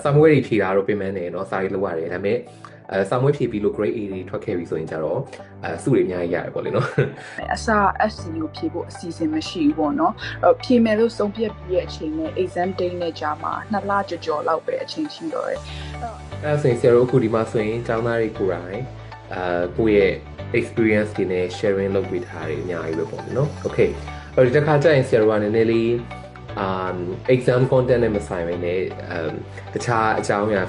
somewhere ဖြေတာတော့ပြင်ပန်းနေเนาะစာရေးလောက်ရတယ်ဒါပေမဲ့somewhere ဖြေပြီးလို့ grade A တွေထွက်ခဲ့ပြီဆိုရင်ကြတော့စုတွေအများကြီးရတယ်ပေါ့လေเนาะအစ FC ကိုဖြေဖို့အစီအစဉ်မရှိဘူးပေါ့နော်ဖြေမယ်လို့ဆုံးဖြတ်ပြီးရဲ့အချိန်နဲ့ exam date နဲ့ကြာမှာ2လကျော်လောက်ပဲအချိန်ရှိတော့တယ်အဲ့ဆိုရင်ဆရာတို့အခုဒီမှာဆိုရင်ကျောင်းသားတွေကိုယ်တိုင်ကိုယ့်ရဲ့ experience တွေနဲ့ sharing လုပ်ပေးထားတယ်အများကြီးပဲပေါ့เนาะ okay အဲ့ဒီတစ်ခါကျရင်ဆရာတို့ကနည်းနည်းလေးexam content နဲ့မဆိုင်ဘဲနဲ့တခြားအကြောင်းအရာ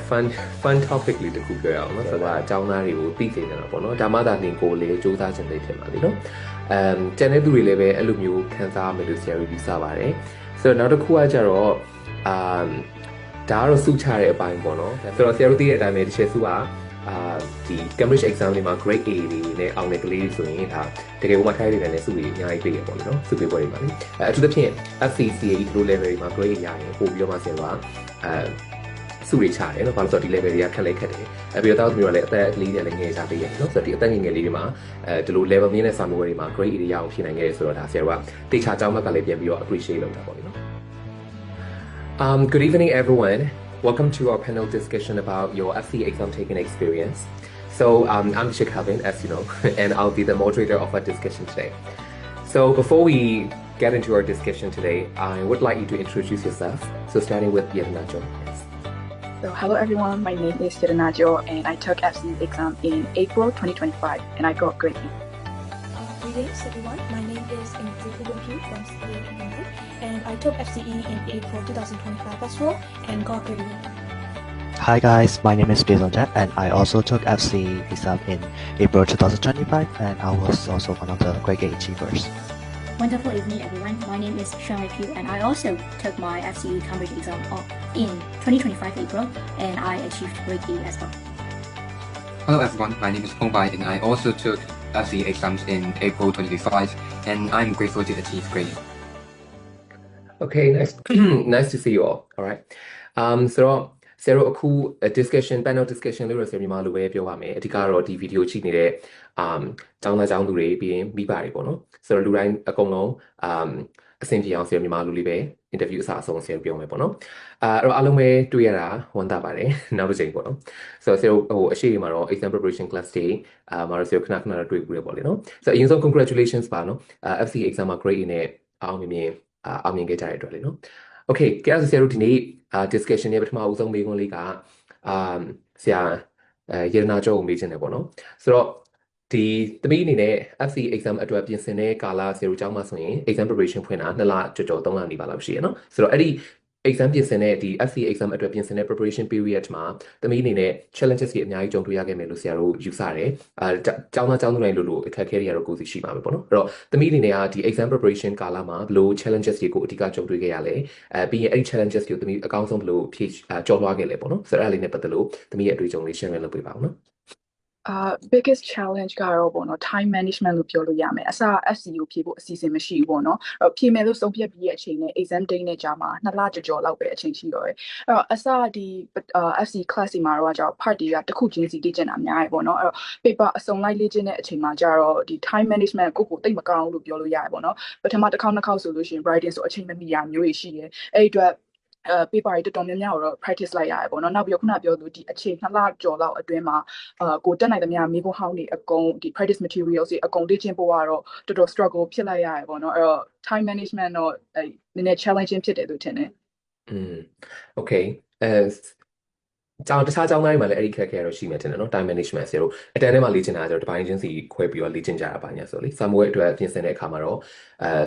fun topic လေးတစ်ခုပြောရအောင်เนาะဆိုတော့အကြောင်းသားတွေကိုသိစေချင်တာပေါ့เนาะဒါမှသာလင်ကိုလေးစူးစမ်းချင်တဲ့ဖြစ်ပါလေเนาะကျန်တဲ့သူတွေလည်းပဲအဲ့လိုမျိုးခံစားရမယ်လို့ဆရာတို့ယူဆပါတယ်ဆိုတော့နောက်တစ်ခုကကြတော့ဒါကတော့စုချတဲ့အပိုင်းပေါ့เนาะဆိုတော့ဆရာတို့သိတဲ့အတိုင်းပဲတစ်ချက်စုကဒီ Cambridge exam လေးမှာ grade A တွေနဲ့အောင်တဲ့ကလေးဆိုရင်ဒါတကယ်ကိုမှထိုက်တယ်နဲ့စုပြီးအများကြီးပေးရပေါ့လေနော်စုပေးပွဲတွေမှာလေအထူးသဖြင့် FCCA ဒီလို level တွေမှာ grade ရရင်ပို့ပြီးတော့မှဆရာကစုတွေချတယ်နော်ဘာလို့ဆိုတော့ဒီ level တွေကခက်လိုက်ခက်တယ်ပြီးတော့တောက်မျိုးကလည်းအသက်ကလေးတွေလည်းငယ်စားပေးရတယ်နော်ဆိုတော့ဒီအသက်ငယ်ငယ်လေးတွေမှာဒီလို level မြင့်တဲ့စာမေးပွဲတွေမှာ grade A တွေရအောင်ဖြေနိုင်ခဲ့ဆိုတော့ဒါဆရာကတေချာကြောင်းဘက်ကလည်းပြန်ပြီးတော့ appreciate လုပ်တာပေါ့လေနော်Good evening everyone Welcome to our panel discussion about your FCA exam taking experience. So I'm Sheikh Calvin, as you know, and I'll be the moderator of our discussion today. So before we get into our discussion today, I would like you to introduce yourself. So starting with Yednajo. Yes. So hello everyone, my name is Yednajo and I took FCA exam in April 2025 and I got grade E. Greetings everyone, my name is Ingrid Hu from CA and I took FCE in April 2025 as well and got grade E. Hi guys, my name is Basil Jack and I also took FCE exam in April 2025 and I was also one of the grade A achievers. Wonderful evening everyone, my name is Shirley Pugh and I also took my FCE Cambridge exam in 2025 April and I achieved grade E as well. Hello everyone, my name is Pong Bai and I also took FCE exams in April 2025 and I'm grateful to achieve grade E. Okay, nice to see you all. All right. So ဆရာတို့အခု discussion panel discussion လို့ဆရာမြန်မာလိုပဲပြောပါမယ်အဓိကတော့ဒီ video ကြည့်နေတဲ့ကျောင်းသားကျောင်းသူတွေပြီးရင်မိဘတွေပေါ့နော်ဆိုတော့လူတိုင်းအကုန်လုံးအဆင်ပြေအောင်ဆရာမြန်မာလိုလေးပဲ interview အစားအဆုံးဆရာပြောမယ်ပေါ့နော်အဲ့တော့အားလုံးပဲတွေ့ရတာဝမ်းသာပါတယ်နောက်တစ်ချိန်ပေါ့နော်ဆိုတော့ဆရာတို့ဟိုအရှိမှာတော့ exam preparation class တွေမှာတော့ဆရာခဏခဏတော့တွေ့ဘူးရပေါ့လေနော်ဆိုတော့အရင်ဆုံး congratulations ပါနော်FCA exam မှာ grade A နဲ့အောင်မြင်ခဲ့ကြတဲ့အတွက်လေနော်Okay ကြည့်ရဆရာတို့ဒီနေ့ discussion ရဲ့ပထမအဆုံးမေးခွန်းလေးကဆရာရေနာကျော်ကိုမေးချင်တယ်ပေါ့နော်ဆိုတော့ဒီသမီးအနေနဲ့ FCA exam အတွက်ပြင်ဆင်တဲ့ကာလဆရာတို့ကျောင်းမှာဆိုရင် exam preparation ဖွင့်တာ2လကျော်3လနေပါလောက်ရှိရနော်ဆိုတော့အဲ့ဒီ exam ပြင်ဆင်တဲ့ဒီ FCA exam အတွက်ပြင်ဆင်တဲ့ preparation period မှာသမီးအနေနဲ့ challenges တွေအများကြီးကြုံတွေ့ရခဲ့မယ်လို့ဆရာတို့ယူဆတယ်ကျောင်းသားကျောင်းသူတိုင်းလို့အခက်အခဲတွေကတော့ကိုယ်စီရှိပါမယ်ပေါ့နော်အဲ့တော့သမီးအနေနဲ့ကဒီ exam preparation ကာလမှာဘယ်လို challenges တွေကိုအဓိကကြုံတွေ့ခဲ့ရလဲပြီးရင်အဲ့ဒီ challenges တွေကိုသမီးအကောင်းဆုံးဘယ်လိုဖြေကျော်လွှားခဲ့လဲပေါ့နော်ဆိုတော့အဲ့ဒါလေးနဲ့ပတ်သက်လို့သမီးရဲ့အတွေ့အကြုံလေး share လုပ်ပေးပါဦးနော်biggest challenge ကတော့ပေါ့နော် time management လို့ပြောလို့ရမယ်အစ FC ကိုဖြေဖို့အစီအစဉ်မရှိဘူးပေါ့နော်ဖြေမယ်လို့ဆုံးဖြတ်ပြီးရဲ့အချိန်နဲ့ exam date နဲ့ကြာမှာ2လကျော်လောက်ပဲအချိန်ရှိတော့တယ်အဲ့တော့အစဒီ FC class တွေမှာတော့ကြာ part တွေကတစ်ခုချင်းစီလေ့ကျင့်တာများရပေါ့နော်အဲ့တော့ paper အစုံလိုက်လေ့ကျင့်တဲ့အချိန်မှာကြာတော့ဒီ time management ကိုတိတ်မကောင်းဘူးလို့ပြောလို့ရတယ်ပေါ့နော်ပထမတစ်ခေါက်နှစ်ခေါက်ဆိုလို့ရှိရင် writing ဆိုအချိန်မမီရမျိုးတွေရှိတယ်အဲ့ဒီအတွက်paper တွေတော်တော်များများတော့ practice လိုက်ရတယ်ပေါ့နော်နောက်ပြီးခုနပြောလို့ဒီအချိန်2လကျော်လောက်အတွင်းမှာကိုတက်နိုင်သမျှမိဘဟောင်းတွေအကုန်ဒီ practice materials တွေအကုန်လေ့ကျင့်ဖို့ကတော့တော်တော် struggle ဖြစ်လိုက်ရတယ်ပေါ့နော်အဲ့တော့ time management တော့နည်းနည်း challenging ဖြစ်တယ်လို့ထင်တယ်okay ကျောင်းတခြားကျောင်းသားတွေမှာလည်းအဲ့ဒီခက်ခဲတော့ရှိမှတင်တယ်နော် time management ဆရာတို့အတန်းထဲမှာလေ့ကျင့်တာကျတော့တစ်ပိုင်းချင်းစီခွဲပြီးတော့လေ့ကျင့်ကြတာပါညာဆိုလေ somewhere အတွက်ပြင်ဆင်တဲ့အခါမှာတော့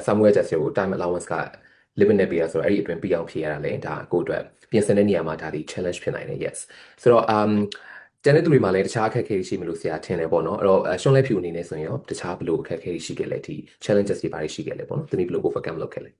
somewhere ကျဆရာတို့ time allowance ကlimit နဲ့ပေးရဆိုတော့အဲ့ဒီအတွင်းပြအောင်ဖြေရတာလေဒါကိုအတွက်ပြင်ဆင်တဲ့နေရာမှာဒါဒီ challenge ဖြစ်နိုင်တယ် yes ဆိုတော့ကျန်တဲ့သူတွေမှာလည်းတခြားအခက်အခဲရှိမလို့ဆရာထင်တယ်ပေါ့နော်အဲ့တော့ရှွန်လဲဖြူအနေနဲ့ဆိုရင်ရောတခြားဘလို့အခက်အခဲရှိခဲ့လဲဒီ challenges တွေဘာတွေရှိခဲ့လဲပေါ့နော်တမီးဘလို့ overcome လုပ်ခဲ့လဲ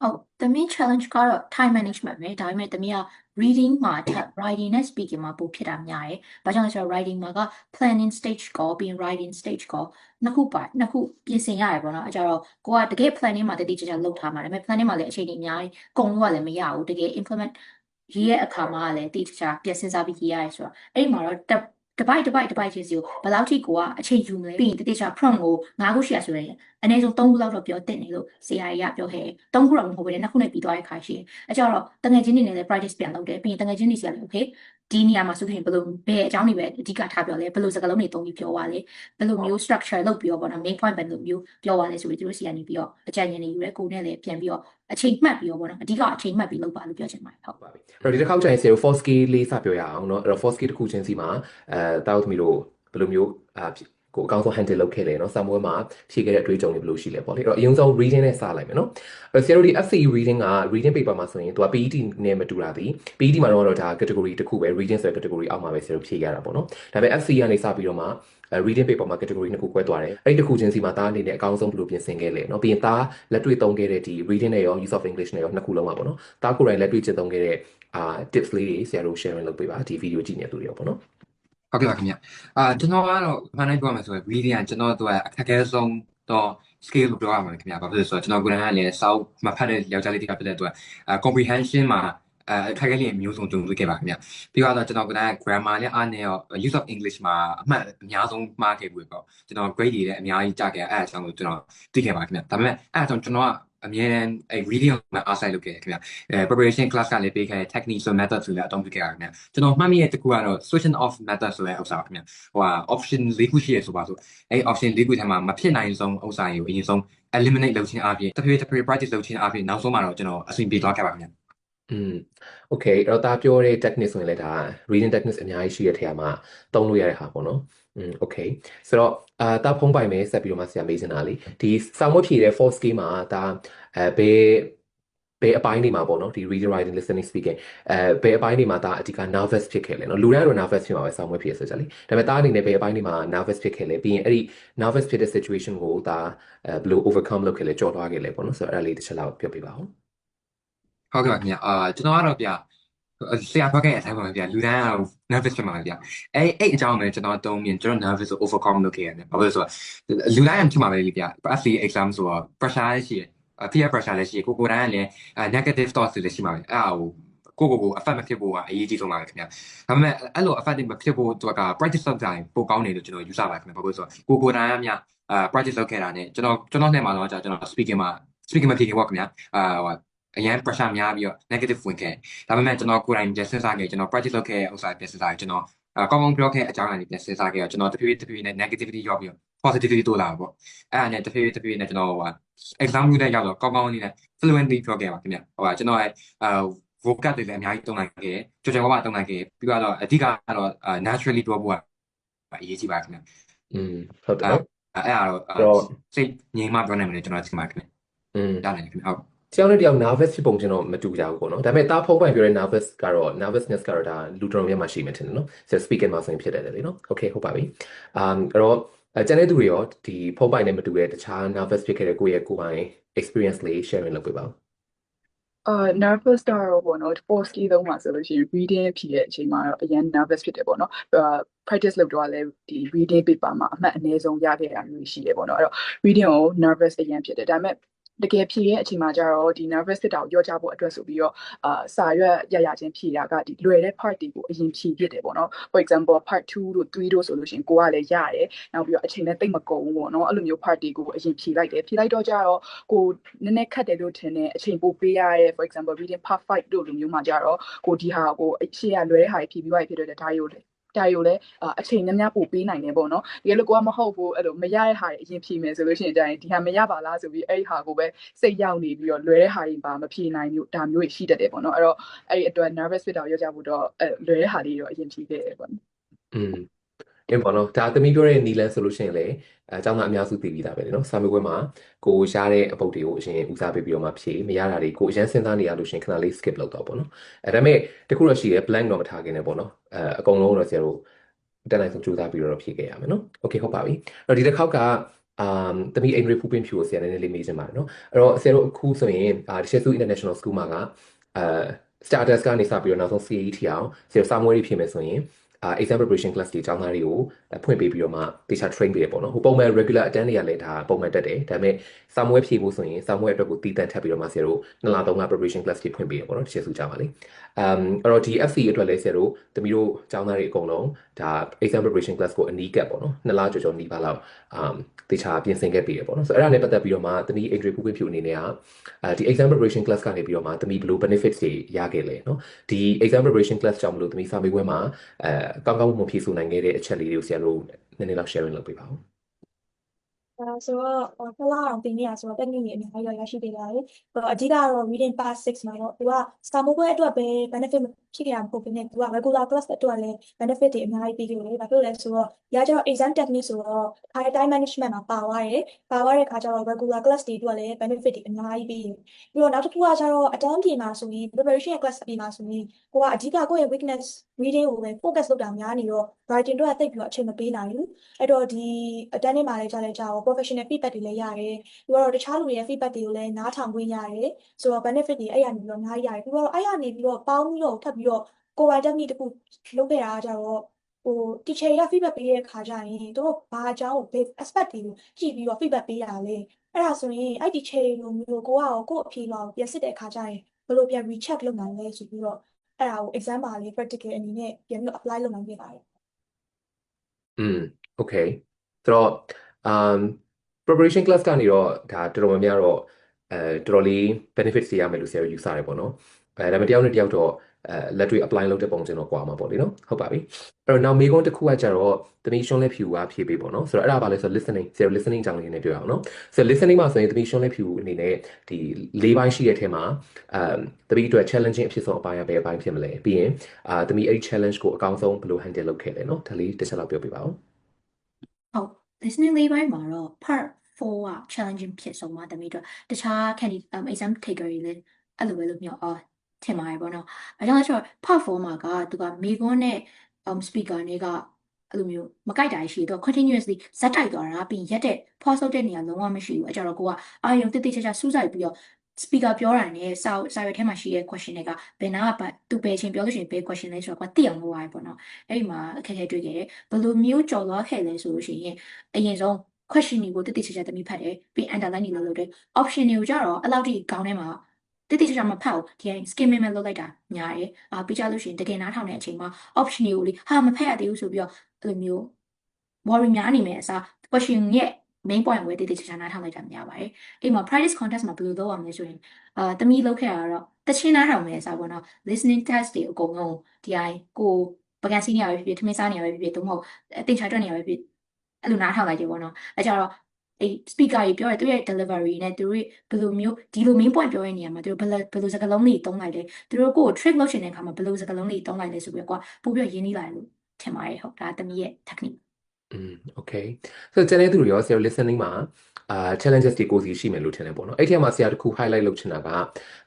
ဟုတ်သမီး challenge ကတော့ time management ပဲဒါပေမဲ့သမီးက reading မှာထက် writing နဲ့ speaking မှာပိုဖြစ်တာများတယ်။ဘာကြောင့်လဲဆိုတော့ writing မှာက planning stage ကောပြီး writing stage ကောနှစ်ခုပြင်ဆင်ရတယ်ပေါ့နော်။အဲကြတော့ကိုကတကယ် planning မှာတတိကျကျလုပ်ထားမှာဒါပေမဲ့ planning မှာလည်းအချိန်ကြီးအများကြီးကုန်လို့ကလည်းမရဘူးတကယ် implement ရေးရဲ့အခါမှာလည်းတတိကျကျပြန်စဉ်းစားပြီးရေးရတယ်ဆိုတော့အဲ့ဒီမှာတော့ တပိုက်ချင်းစီကိုဘယ်လောက်ထိကိုကအချိန်ယူမလဲပြီးရင်တခြား prompt ကို9ခုရှိရဆိုရင်အနည်းဆုံး3ခုလောက်တော့ပြောတင်နေလို့ဆရာကြီးကပြောခဲ့3ခုတော့မဟုတ်ဘဲ2ခုနဲ့ပြီးသွားတဲ့ခါရှိအကြတော့တငယ်ချင်းတွေနဲ့လည်း practice ပြန်လုပ်တယ်ပြီးရင်တငယ်ချင်းတွေစီကလည်း okay ဒီနေရာမှာဆိုရင်ဘယ်လိုဘယ်အကြောင်းတွေပဲအဓိကထားပြောလဲဘယ်လိုစကားလုံးတွေသုံးပြီးပြောပါလဲဘယ်လိုမျိုး structure လုပ်ပြီးတော့ပေါ့နော် main point ဘယ်လိုမျိုးပြောပါလဲဆိုပြီးသူတို့စီကနေပြီးတော့အကြံဉာဏ်တွေယူရဲကိုနဲ့လည်းပြန်ပြီးတော့အချိန်မှတ်ပြီးတော့ပေါ့နော်အဓိကအချိန်မှတ်ပြီးလုပ်ပါလို့ပြောချင်ပါတယ်ဟုတ်ပါပြီအဲ့တော့ဒီတစ်ခေါက်ကျရင် 0 4 scale လေးစပြောရအောင်เนาะအဲ့တော့ 4 scale တစ်ခုချင်းစီမှာတောက်သမီးတို့ဘယ်လိုမျိုးကိုအကောင်းဆုံး handle လုပ်ခဲ့လဲเนาะ Samuel မှာဖြည့်ခဲ့တဲ့အတွေ့အကြုံတွေဘယ်လိုရှိလဲပေါ့လေအဲ့တော့အရင်ဆုံး reading နဲ့စလိုက်မယ်เนาะအဲ့ theory FCE reading က reading paper မှာဆိုရင်သူက PET နဲ့မတူတာဒီ PET မှာတော့ဒါ category တစ်ခုပဲ reading ဆိုတဲ့ category အောက်မှာပဲ zero ဖြည့်ရတာပေါ့เนาะဒါပေမဲ့ FCE ကနေစပြီးတော့မှreading paper မှာ category နှစ်ခုကွဲသွားတယ်အဲ့ဒီတစ်ခုချင်းစီမှာသားအနေနဲ့အကောင်းဆုံးဘယ်လိုပြင်ဆင်ခဲ့လဲเนาะပြီးရင်သားလက်တွေ့သုံးခဲ့တဲ့ဒီ reading နဲ့ရော use of English နဲ့ရောနှစ်ခုလုံးပါပေါ့เนาะသားကိုယ်တိုင်လက်တွေ့ကျင့်သုံးခဲ့တဲ့tips လေးတွေဆရာတို့ sharing လုပ်ပေးပါဒီ video ကြည့်နေသူတွေရောပေါ့เนาะဟုတ်ကဲ့ပါခင်ဗျကျွန်တော်ကတော့မှန်တိုင်းပြောရမယ်ဆိုရင် reading ကကျွန်တော်တို့အခက်အခဲဆုံးတော့ scale လို့ပြောရမှာခင်ဗျဘာဖြစ်လို့ဆိုတော့ကျွန်တော်ကိုယ်တိုင်ကလည်းစာအုပ်မဖတ်တဲ့ယောက်ျားလေးတစ်ယောက်ဖြစ်တဲ့အတွက်comprehension မှာအခက်အခဲလေးမျိုးစုံကြုံတွေ့ခဲ့ပါခင်ဗျပြီးတော့ကျွန်တော်က grammar နဲ့အားနဲ့ရော use of English မှာအမှတ်အများဆုံးမှားခဲ့ပြီးပေါ့ကျွန်တော် grade တွေလည်းအများကြီးကျခဲ့အဲ့အကြောင်းကိုကျွန်တော်သိခဲ့ပါခင်ဗျဒါပေမဲ့အဲ့အကြောင်းကျွန်တော်ကအမြဲတမ်းreading မှာအားဆိုင်လုပ်ခဲ့ခင်ဗျpreparation class ကလည်းပေးခဲ့ technique ဆို method ဆိုလည်းအသုံးပြုခဲ့ရခင်ဗျကျွန်တော်မှတ်မိတဲ့တစ်ခုကတော့ switching off method ဆိုတဲ့ဥစ္စာပါခင်ဗျoption ၄ခုရှိရဆိုပါစို့အဲ့ option ၄ခုထဲမှာမဖြစ်နိုင်ဆုံးဥစ္စာကိုအရင်ဆုံး eliminate လုပ်ခြင်းအပြင်တစ်ဖြည်းဖြည်း practice လုပ်ခြင်းအပြင်နောက်ဆုံးမှာတော့ကျွန်တော်အဆင်ပြေသွားခဲ့ပါခင်ဗျokay အဲ့တော့ဒါပြောတဲ့ technique ဆိုရင်လည်းဒါ reading techniques အများကြီးရှိတဲ့ထဲမှာသုံးလို့ရတဲ့ဟာပေါ့နော်okay ဆိုတော့တာဖုံးပိုင်မယ်ဆက်ပြီးတော့မှဆရာမေးချင်တာလေဒီစာမွေးဖြည့်တဲ့ 4 scale မှာဒါဘယ်အပိုင်းတွေမှာပေါ့နော်ဒီ reading writing listening speaking ဘယ်အပိုင်းတွေမှာဒါအဓိက nervous ဖြစ်ခဲ့လဲနော်လူတိုင်းတော့ nervous ဖြစ်မှာပဲစာမွေးဖြည့်ဆိုကြလေဒါပေမဲ့ဒါအနေနဲ့ဘယ်အပိုင်းတွေမှာ nervous ဖြစ်ခဲ့လဲပြီးရင်အဲ့ဒီ nervous ဖြစ်တဲ့ situation ကိုဒါဘယ်လို overcome လုပ်ခဲ့လဲကြော်သွားခဲ့လဲပေါ့နော်ဆိုတော့အဲ့ဒါလေးတစ်ချက်လောက်ပြောပြပါဦးဟုတ်ကဲ့ပါခင်ဗျကျွန်တော်ကတော့ဗျဆရာပြောခဲ့တဲ့အတိုင်းပါဗျလူတိုင်းက nervous ဖြစ်မှာဗျအဲ့အကြောင်းပဲကျွန်တော်တုံးမြင်ကျွန်တော် nervous ကို overcome လုပ်ခဲ့ရတယ်ဘာလို့လဲဆိုတော့လူတိုင်းကဖြစ်မှာပဲလေဗျ FCE exam ဆိုတော့ pressure ရှိတယ်peer pressure လည်းရှိတယ်ကိုယ်တိုင်းကလည်း negative thoughts တွေလည်းရှိမှာပဲအဲ့ကို affect မဖြစ်ဖို့ကအရေးကြီးဆုံးပါပဲခင်ဗျဒါပေမဲ့အဲ့လို affect မဖြစ်ဖို့သူက practice လုပ်တိုင်းပိုကောင်းတယ်လို့ကျွန်တော်ယူဆပါတယ်ခင်ဗျဘာလို့ဆိုတော့ကိုယ်တိုင်းကမြpractice လုပ်ခဲ့တာနဲ့ကျွန်တော်နဲ့မှာတော့ကျွန်တော် speaking မှာဖြစ်ခဲ့ပေါ့ခင်ဗျအရင် pressure များပြီးတော့ negative ဝင်ခဲ့ဒါပေမဲ့ကျွန်တော်ကိုယ်တိုင်ပြန်စဉ်းစားခဲ့ကျွန်တော် practice လုပ်ခဲ့ဥစ္စာပြန်စဉ်းစားခဲ့ကျွန်တော်ကောင်းပြောခဲ့အကြောင်းအရာတွေပြန်စဉ်းစားခဲ့တော့ကျွန်တော်တဖြည်းဖြည်းနဲ့ negativity ရောက်ပြီးတော့ positivity တိုးလာပါပေါ့အဲ့ဒါနဲ့တဖြည်းဖြည်းနဲ့ကျွန်တော်exam တွေနဲ့ရောက်တော့ကောင်းအနေနဲ့ fluently ပြောခဲ့ပါခင်ဗျကျွန်တော်vocab တွေလည်းအများကြီးသုံးနိုင်ခဲ့ကြော်ကြော်ဝါသုံးနိုင်ခဲ့ပြီးတော့အဓိကတော့ naturally ပြောဖို့ကအရေးကြီးပါခင်ဗျဟုတ်တယ်အဲ့ဒါတော့စိတ်ငြိမ်မှပြောနိုင်မယ်ကျွန်တော်သိမှာခင်ဗျဒါလည်းခင်ဗျဟုတ်တယောက်နဲ့တယောက် nervous ဖြစ်ပုံကျွန်တော်မတူကြဘူးပေါ့နော်ဒါပေမဲ့တားဖုံးပိုင်ပြောတဲ့ nervousness ကတော့ဒါလူတော်များများရှိမှထင်တယ်နော်ဆို speaking မှာဆိုရင်ဖြစ်တယ်လေနော် okay ဟုတ်ပါပြီအဲ့တော့ကျန်တဲ့သူတွေရောဒီဖုံးပိုင်နဲ့မတူတဲ့တခြား nervous ဖြစ်ခဲ့တဲ့ကိုယ့်ရဲ့ကိုယ်ပိုင် experience လေး sharing လုပ်ပေးပါဦးnervous တော့ပေါ့နော် 4 skill သုံးပါဆိုလို့ရှိရင် reading ဖြစ်တဲ့အချိန်မှာတော့အရင် nervous ဖြစ်တယ်ပေါ့နော်practice လုပ်တော့လည်းဒီ reading paper မှာအမှတ်အနည်းဆုံးရခဲ့တာမျိုးရှိတယ်ပေါ့နော်အဲ့တော့ reading ကို nervous အရင်ဖြစ်တယ်ဒါပေမဲ့တကယ်ဖြည့်ရဲ့အချိန်မှာကျတော့ဒီ nervous ဖြစ်တာကိုရောကြဖို့အတွက်ဆိုပြီးတော့စာရွက်ရချင်းဖြည့်တာကဒီလွယ်တဲ့ part တွေကိုအရင်ဖြည့်ဖြစ်တယ်ပေါ့နော် for example part 2တို့3တို့ဆိုလို့ရှိရင်ကိုကလည်းရတယ်နောက်ပြီးတော့အချိန်နဲ့တိတ်မကုန်ဘူးပေါ့နော်အဲ့လိုမျိုး part တွေကိုအရင်ဖြည့်လိုက်တယ်ဖြည့်လိုက်တော့ကျတော့ကိုနည်းနည်းခက်တယ်လို့ထင်တယ်အချိန်ပိုပေးရတဲ့ for example reading part 5တို့လိုမျိုးမှာကျတော့ကိုဒီဟာကိုရှေ့ကလွယ်တဲ့ဟာဖြည့်ပြီးသွားပြီဖြစ်တဲ့ဒါရို့လည်းအချိန်များများပို့ပေးနိုင်တယ်ပေါ့နော်တကယ်လို့ကိုကမဟုတ်ဘူးအဲ့လိုမရတဲ့ဟာတွေအရင်ဖြေမယ်ဆိုလို့ရှိရင်ဒီဟာမရပါလားဆိုပြီးအဲ့ဒီဟာကိုပဲစိတ်ရောက်နေပြီးတော့လွယ်တဲ့ဟာတွေပါမဖြေနိုင်ဘူးဒါမျိုးရှိတတ်တယ်ပေါ့နော်အဲ့တော့အဲ့ဒီအတွက် nervous ဖြစ်တာကိုရောကြဖို့တော့လွယ်တဲ့ဟာလေးတော့အရင်ဖြေခဲ့တယ်ပေါ့နော်ပေါ့နော်ဒါသမီးပြောတဲ့နီလန်ဆိုလို့ရှိရင်လေအကြောင်းကအများစုသိပြီးသားပဲလေနော်စာမေးပွဲမှာကိုရတဲ့အပုတ်တွေကိုအရင်ဦးစားပေးပြီးတော့မှဖြေမရတာတွေကိုအရင်စဉ်းစားနေရလို့ရှိရင်ခဏလေး skip လုပ်တော့ပေါ့နော်ဒါပေမဲ့တခုတော့ရှိတယ် blank တော့မထားခင်နဲ့ပေါ့နော်အကုန်လုံးတော့ဆရာတို့တက်နိုင်ဆုံးကြိုးစားပြီးတော့ဖြေခဲ့ရမယ်နော် okay ဟုတ်ပါပြီအဲ့တော့ဒီတစ်ခေါက်ကသမီး Andrew ဖူးပင်းဖြူကိုဆရာနည်းနည်းလေးမေးချင်ပါတယ်နော်အဲ့တော့ဆရာတို့အခုဆိုရင်ဒီရှက်ဆူ International School မှာကstarters ကနေစပြီးတော့နောက်ဆုံး CAE ထိအောင်ဆရာစာမွေးတွေဖြေမယ်ဆိုရင် exam preparation class တွေအကြောင်းသားတွေကိုဖွင့်ပေးပြီးတော့မှတေချာ train ပေးရပေါ့နော်ဟိုပုံမှန် regular attend တွေကလည်းဒါပုံမှန်တက်တယ်ဒါပေမဲ့စာမွေးဖြည့်ဖို့ဆိုရင်စာမွေးအတွက်ကိုတည်တံ့ထပ်ပြီးတော့မှဆရာတို့2လ3လ preparation class တွေဖွင့်ပေးရပေါ့နော်တစ်ချက်စုကြပါလေအဲ့တော့ဒီ FC အတွက်လည်းဆရာတို့တမီတို့အကြောင်းသားတွေအကုန်လုံးဒါ exam preparation class ကိုအနီးကပ်ပေါ့နော်2လကျော်နီးပါးလောက်တေချာပြင်ဆင်ခဲ့ပေးရပေါ့နော်ဆိုတော့အဲ့ဒါနဲ့ပတ်သက်ပြီးတော့မှတမီ entry ဖူးခွင့်ပြုအနေနဲ့ကဒီ exam preparation class ကနေပြီးတော့မှတမီဘယ်လို benefits တွေရခဲ့လဲနော်ဒီ exam preparation class ကြောင့်မလို့တမီစာမေးပွဲမှာကောင်းကောင်းမွန်ဖြည့်ဆို့နိုင်ခဲ့တဲ့အချက်လေးတွေကိုဆရာတို့နည်းနည်းလောက် sharing လုပ်ပေးပါဦးဆိုတော့တစ်လားအောင်တင်နေရဆိုတော့တက်နည်းနည်းအများကြီးရရှိပေးပါတယ်အဓိကတော့ reading part 6မှာတော့သူကစာမေးပွဲအတွက်ပဲ benefit ဖြစ်ခဲ့ရမှာပုံပြနေသူက regular class အတွက်လည်း benefit တွေအများကြီးပေးခဲ့တယ်ဘာဖြစ်လို့လဲဆိုတော့ရကြတော့ exam technique ဆိုတော့ high time management မှာပါသွားတဲ့ခါကျတော့ regular class တွေအတွက်လည်း benefit တွေအများကြီးပေးတယ်ပြီးတော့နောက်တစ်ခုကကျတော့ attend ပြင်မှာဆိုရင် preparation class ပြင်မှာဆိုရင်ကိုကအဓိကကိုယ့်ရဲ့ weakness reading ကိုပဲ focus လုပ်တာများနေတော့ writing တော့တိတ်ပြီးတော့အချိန်မပေးနိုင်ဘူးအဲ့တော့ဒီ attend မှာလည်းကြားလဲကြားတော့ professional feedback တွေလည်းရတယ်ပြီးတော့တခြားလူတွေရဲ့ feedback တွေကိုလည်းနားထောင်ခွင့်ရတယ်ဆိုတော့ benefit တွေအဲ့ရနေပြီးတော့အများကြီးရတယ်ပြီးတော့အဲ့ရနေပြီးတော့ပေါင်းပြီးတော့ထပ်ပြီးတော့ကိုယ်ပိုင် technique တစ်ခုလုပ်ခဲ့တာကြတော့teacher တွေက feedback ပေးတဲ့အခါကျရင်တို့ဘာအကြောင်းကို base aspect တွေကိုကြည့်ပြီးတော့ feedback ပေးတာလေအဲ့ဒါဆိုရင်အဲ့ teacher တွေလိုမျိုးကိုယ့်အဖြေလောက်ပြန်စစ်တဲ့အခါကျရင်ဘယ်လိုပြန် recheck လုပ်နိုင်လဲဆိုပြီးတော့အဲ့ဒါကို exam မှာလေး practical အနေနဲ့ပြန်ပြီးတော့ apply လုပ်နိုင်ခဲ့ပါတယ်okay ဆိုတော့preparation class ကနေတော့ဒါတော်တော်များများတော့တော်တော်လေး benefits တွေရမယ်လို့ဆရာတို့ယူဆတယ်ပေါ့နော်ဒါပေမဲ့တယောက်နဲ့တယောက်တော့လက်တွေ့ apply လုပ်တဲ့ပုံစံတော့ကွာမှာပေါ့လေနော်ဟုတ်ပါပြီအဲ့တော့နောက်မေးခွန်းတစ်ခုကကြတော့တမီရှွန်လက်ဖြူကဖြေပေးပေါ့နော်ဆိုတော့အဲ့ဒါပါလဲဆိုတော့ listening ဆရာတို့ listening အကြောင်းလေးနဲ့ပြောရအောင်နော်ဆိုတော့ listening မှာဆိုရင်တမီရှွန်လက်ဖြူအနေနဲ့ဒီ၄ပိုင်းရှိတဲ့ထဲမှာတမီအတွက် challenging အဖြစ်ဆုံးအပိုင်းကဘယ်အပိုင်းဖြစ်မလဲပြီးရင်တမီအဲ့ဒီ challenge ကိုအကောင်းဆုံးဘယ်လို handle လုပ်ခဲ့လဲနော်ဒါလေးတစ်ချက်လောက်ပြောပြပါဦးဟုတ် listening လေးပိုင်းမှာတော့ part 4က challenging ဖြစ်ဆုံးမှာတမီတို့တခြား exam taker တွေလည်းအဲ့လိုပဲလို့ပြောထင်ပါတယ်ပေါ့နော်။ဘာကြောင့်လဲဆိုတော့ part 4မှာကသူကမေခွန်းနဲ့ speaker တွေကအဲ့လိုမျိုးမကိုက်တာရှိတော့ continuously ဇက်တိုက်သွားတာပြီးရက်တဲ့ pause လုပ်တဲ့နေရာလုံးဝမရှိဘူး။အဲ့ကြတော့ကိုကအာရုံတိတ်ချာစူးစိုက်ပြီးတော့ speaker ပြောတာနဲ့စာရွက်ထဲမှာရှိတဲ့ question တွေကဘယ်နာကသူပဲချင်းပြောလို့ရှိရင်ဘယ် question လဲဆိုတော့သိအောင်လုပ်ရတယ်ပေါ့နော်။အဲ့ဒီမှာအခက်အခဲတွေ့ခဲ့တယ်။ဘယ်လိုမျိုးကြော်လွှားခဲ့လဲဆိုလို့ရှိရင်အရင်ဆုံး question တွေကိုတိတ်ချာတမိဖတ်တယ်ပြီး underline တွေလုပ်တယ် option တွေကိုကြတော့အဲ့လောက်ထိခေါင်းထဲမှာတိတိကျကျမဖတ်ဘူးဒီ skimming မဲ့လုပ်လိုက်တာများတယ်ပြီးကြလို့ရှိရင်တကယ်နားထောင်တဲ့အချိန်မှာ option တွေကိုလေဟာမဖတ်ရသေးဘူးဆိုပြီးတော့အဲ့လိုမျိုး worry များနေမယ်အစား question ရဲ့ main point ကိုတိတိကျကျနားထောင်လိုက်တာများပါတယ်အိမ်မှာ practice contest မှာဘယ်လိုလုပ်ရမလဲဆိုရင်တမီလုပ်ခဲ့တာတော့တချင်းနားထောင်မယ်အစားပေါ့နော် listening test တွေအကုန်လုံးဒီအိုင်ကိုပကံစီနေရပဲဖြစ်ဖြစ်ထမင်းစားနေရပဲဖြစ်ဖြစ်သို့မဟုတ်တင်ချာတွက်နေရပဲဖြစ်အဲ့လိုနားထောင်လိုက်တယ်ပေါ့နော်အဲ့ကြတော့speaker ကြီးပြောတယ်သူရဲ့ delivery နဲ့သူတို့ဘယ်လိုမျိုးဒီလို main point ပြောတဲ့နေရာမှာသူတို့ဘယ်လိုစကားလုံးတွေတုံးလိုက်လဲသူတို့ကို trick လုပ်ရှင်တဲ့အခါမှာဘယ်လိုစကားလုံးတွေတုံးလိုက်လဲဆိုပြီးတော့ပို့ပြီးရင်းနှီးလာတယ်လို့ထင်ပါတယ်ဟုတ်ဒါတမီရဲ့ technique okay ဆိုတော့ကျန်တဲ့သူတွေရောဆရာ listening မှာchallenges တွေကိုစီရှိမယ်လို့ထင်တယ်ပေါ့နော်အဲ့ဒီမှာဆရာတခု highlight လုပ်ချင်တာက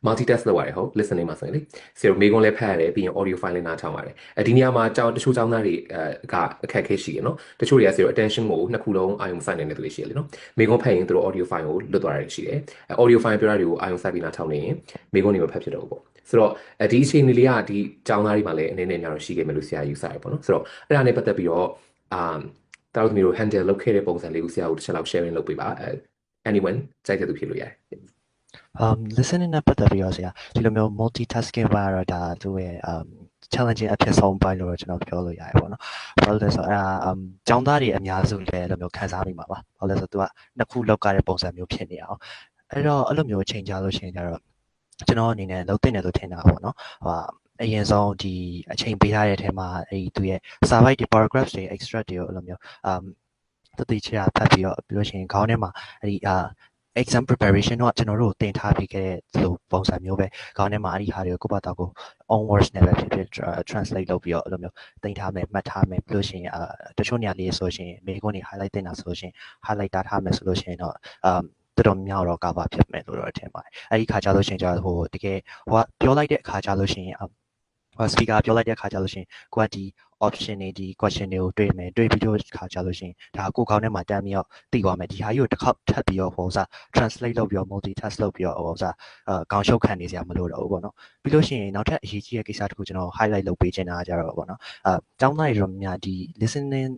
multitask လုပ်ရတယ်ဟုတ် listening မှာဆိုရင်လေဆရာမေးခွန်းလည်းဖတ်ရတယ်ပြီးရင် audio file လည်းနားထောင်ရတယ်ဒီနေရာမှာတချို့ကျောင်းသားတွေကအခက်အခဲရှိရနော်တချို့တွေကဆရာ attention ကိုနှစ်ခုလုံးအာရုံစိုက်နေတဲ့သူတွေရှိရလေနော်မေးခွန်းဖတ်ရင်သူတို့ audio file ကိုလွတ်သွားတယ်ရှိတယ်audio file ပြောတာတွေကိုအာရုံစိုက်ပြီးနားထောင်နေရင်မေးခွန်းတွေမဖတ်ဖြစ်တော့ဘူးပေါ့ဆိုတော့ဒီအချိန်လေးကဒီကျောင်းသားတွေမှာလည်းအနေနဲ့များတော့ရှိခဲ့မယ်လို့ဆရာယူဆရပေါ့နော်ဆိုတော့အဲ့ဒါနဲ့ပတ်သက်ပြီးတော့တောက်သမီးတို့ handle လုပ်ခဲ့တဲ့ပုံစံလေးကိုဆရာတို့တစ်ချက်လောက် sharing လုပ်ပေးပါanyone ကြိုက်တဲ့သူဖြစ်လို့ရတယ်listening နဲ့ပတ်သက်ပြီးတော့ဆရာဒီလိုမျိုး multitasking ပါတော့ဒါသူ့ရဲ့ challenging အဖြစ်ဆုံးပိုင်းလို့ကျွန်တော်ပြောလို့ရတယ်ပေါ့နော်ဘာလို့လဲဆိုတော့ကျောင်းသားတွေအများစုလည်းအဲ့လိုမျိုးခံစားမိမှာပါဘာလို့လဲဆိုတော့သူကနှစ်ခုလောက်ကြတဲ့ပုံစံမျိုးဖြစ်နေအောင်အဲ့တော့အဲ့လိုမျိုးချိန်ကြလို့ရှိရင်ကျတော့ကျွန်တော်အနေနဲ့လုံးသိနေလို့ထင်တာပေါ့နော်အရင်ဆုံးဒီအချိန်ပေးထားတဲ့ထဲမှာသူရဲ့ survey တွေ paragraphs တွေ extract တွေကိုအဲ့လိုမျိုးတတိချာဖတ်ပြီးတော့ပြီးလို့ရှိရင်ခေါင်းထဲမှာexam preparation တော့ကျွန်တော်တို့တင်ထားပြီးခဲ့တဲ့လိုပုံစံမျိုးပဲခေါင်းထဲမှာအဲ့ဒီဟာတွေကိုကိုယ့်ဘာသာကို on words နဲ့ပဲဖြစ်ဖြစ် translate လုပ်ပြီးတော့အဲ့လိုမျိုးတင်ထားမယ်မှတ်ထားမယ်ပြီးလို့ရှိရင်တချို့နေရာလေးဆိုရှင်မေခွန်းတွေ highlight တင်တာဆိုရှင် highlight ထားမယ်ဆိုလို့ရှိရင်တော့တော်တော်များတော့ cover ဖြစ်မယ်လို့တော့ထင်ပါတယ်အဲ့ဒီခါကြလို့ရှိရင်ကျတော့တကယ်ပြောလိုက်တဲ့အခါကြလို့ရှိရင်speaker ပြောလိုက်တဲ့အခါကြလို့ရှိရင်ကိုကဒီ option တွေဒီ question တွေကိုတွေ့မယ်တွေ့ပြီးတော့ခါကြလို့ရှိရင်ဒါကိုခေါင်းထဲမှာတန်းပြီးတော့သိသွားမယ်ဒီဟာကြီးကိုတစ်ခေါက်ထပ်ပြီးတော့ဟိုစား translate လုပ်ပြီးတော့ multitask လုပ်ပြီးတော့ဟိုစားခေါင်းရှုပ်ခံနေစရာမလိုတော့ဘူးပေါ့နော်ပြီးလို့ရှိရင်နောက်ထပ်အရေးကြီးတဲ့ကိစ္စတစ်ခုကျွန်တော် highlight လုပ်ပေးချင်တာကြတော့ပေါ့နော်ကျောင်းသားတွေတော့များဒီ listening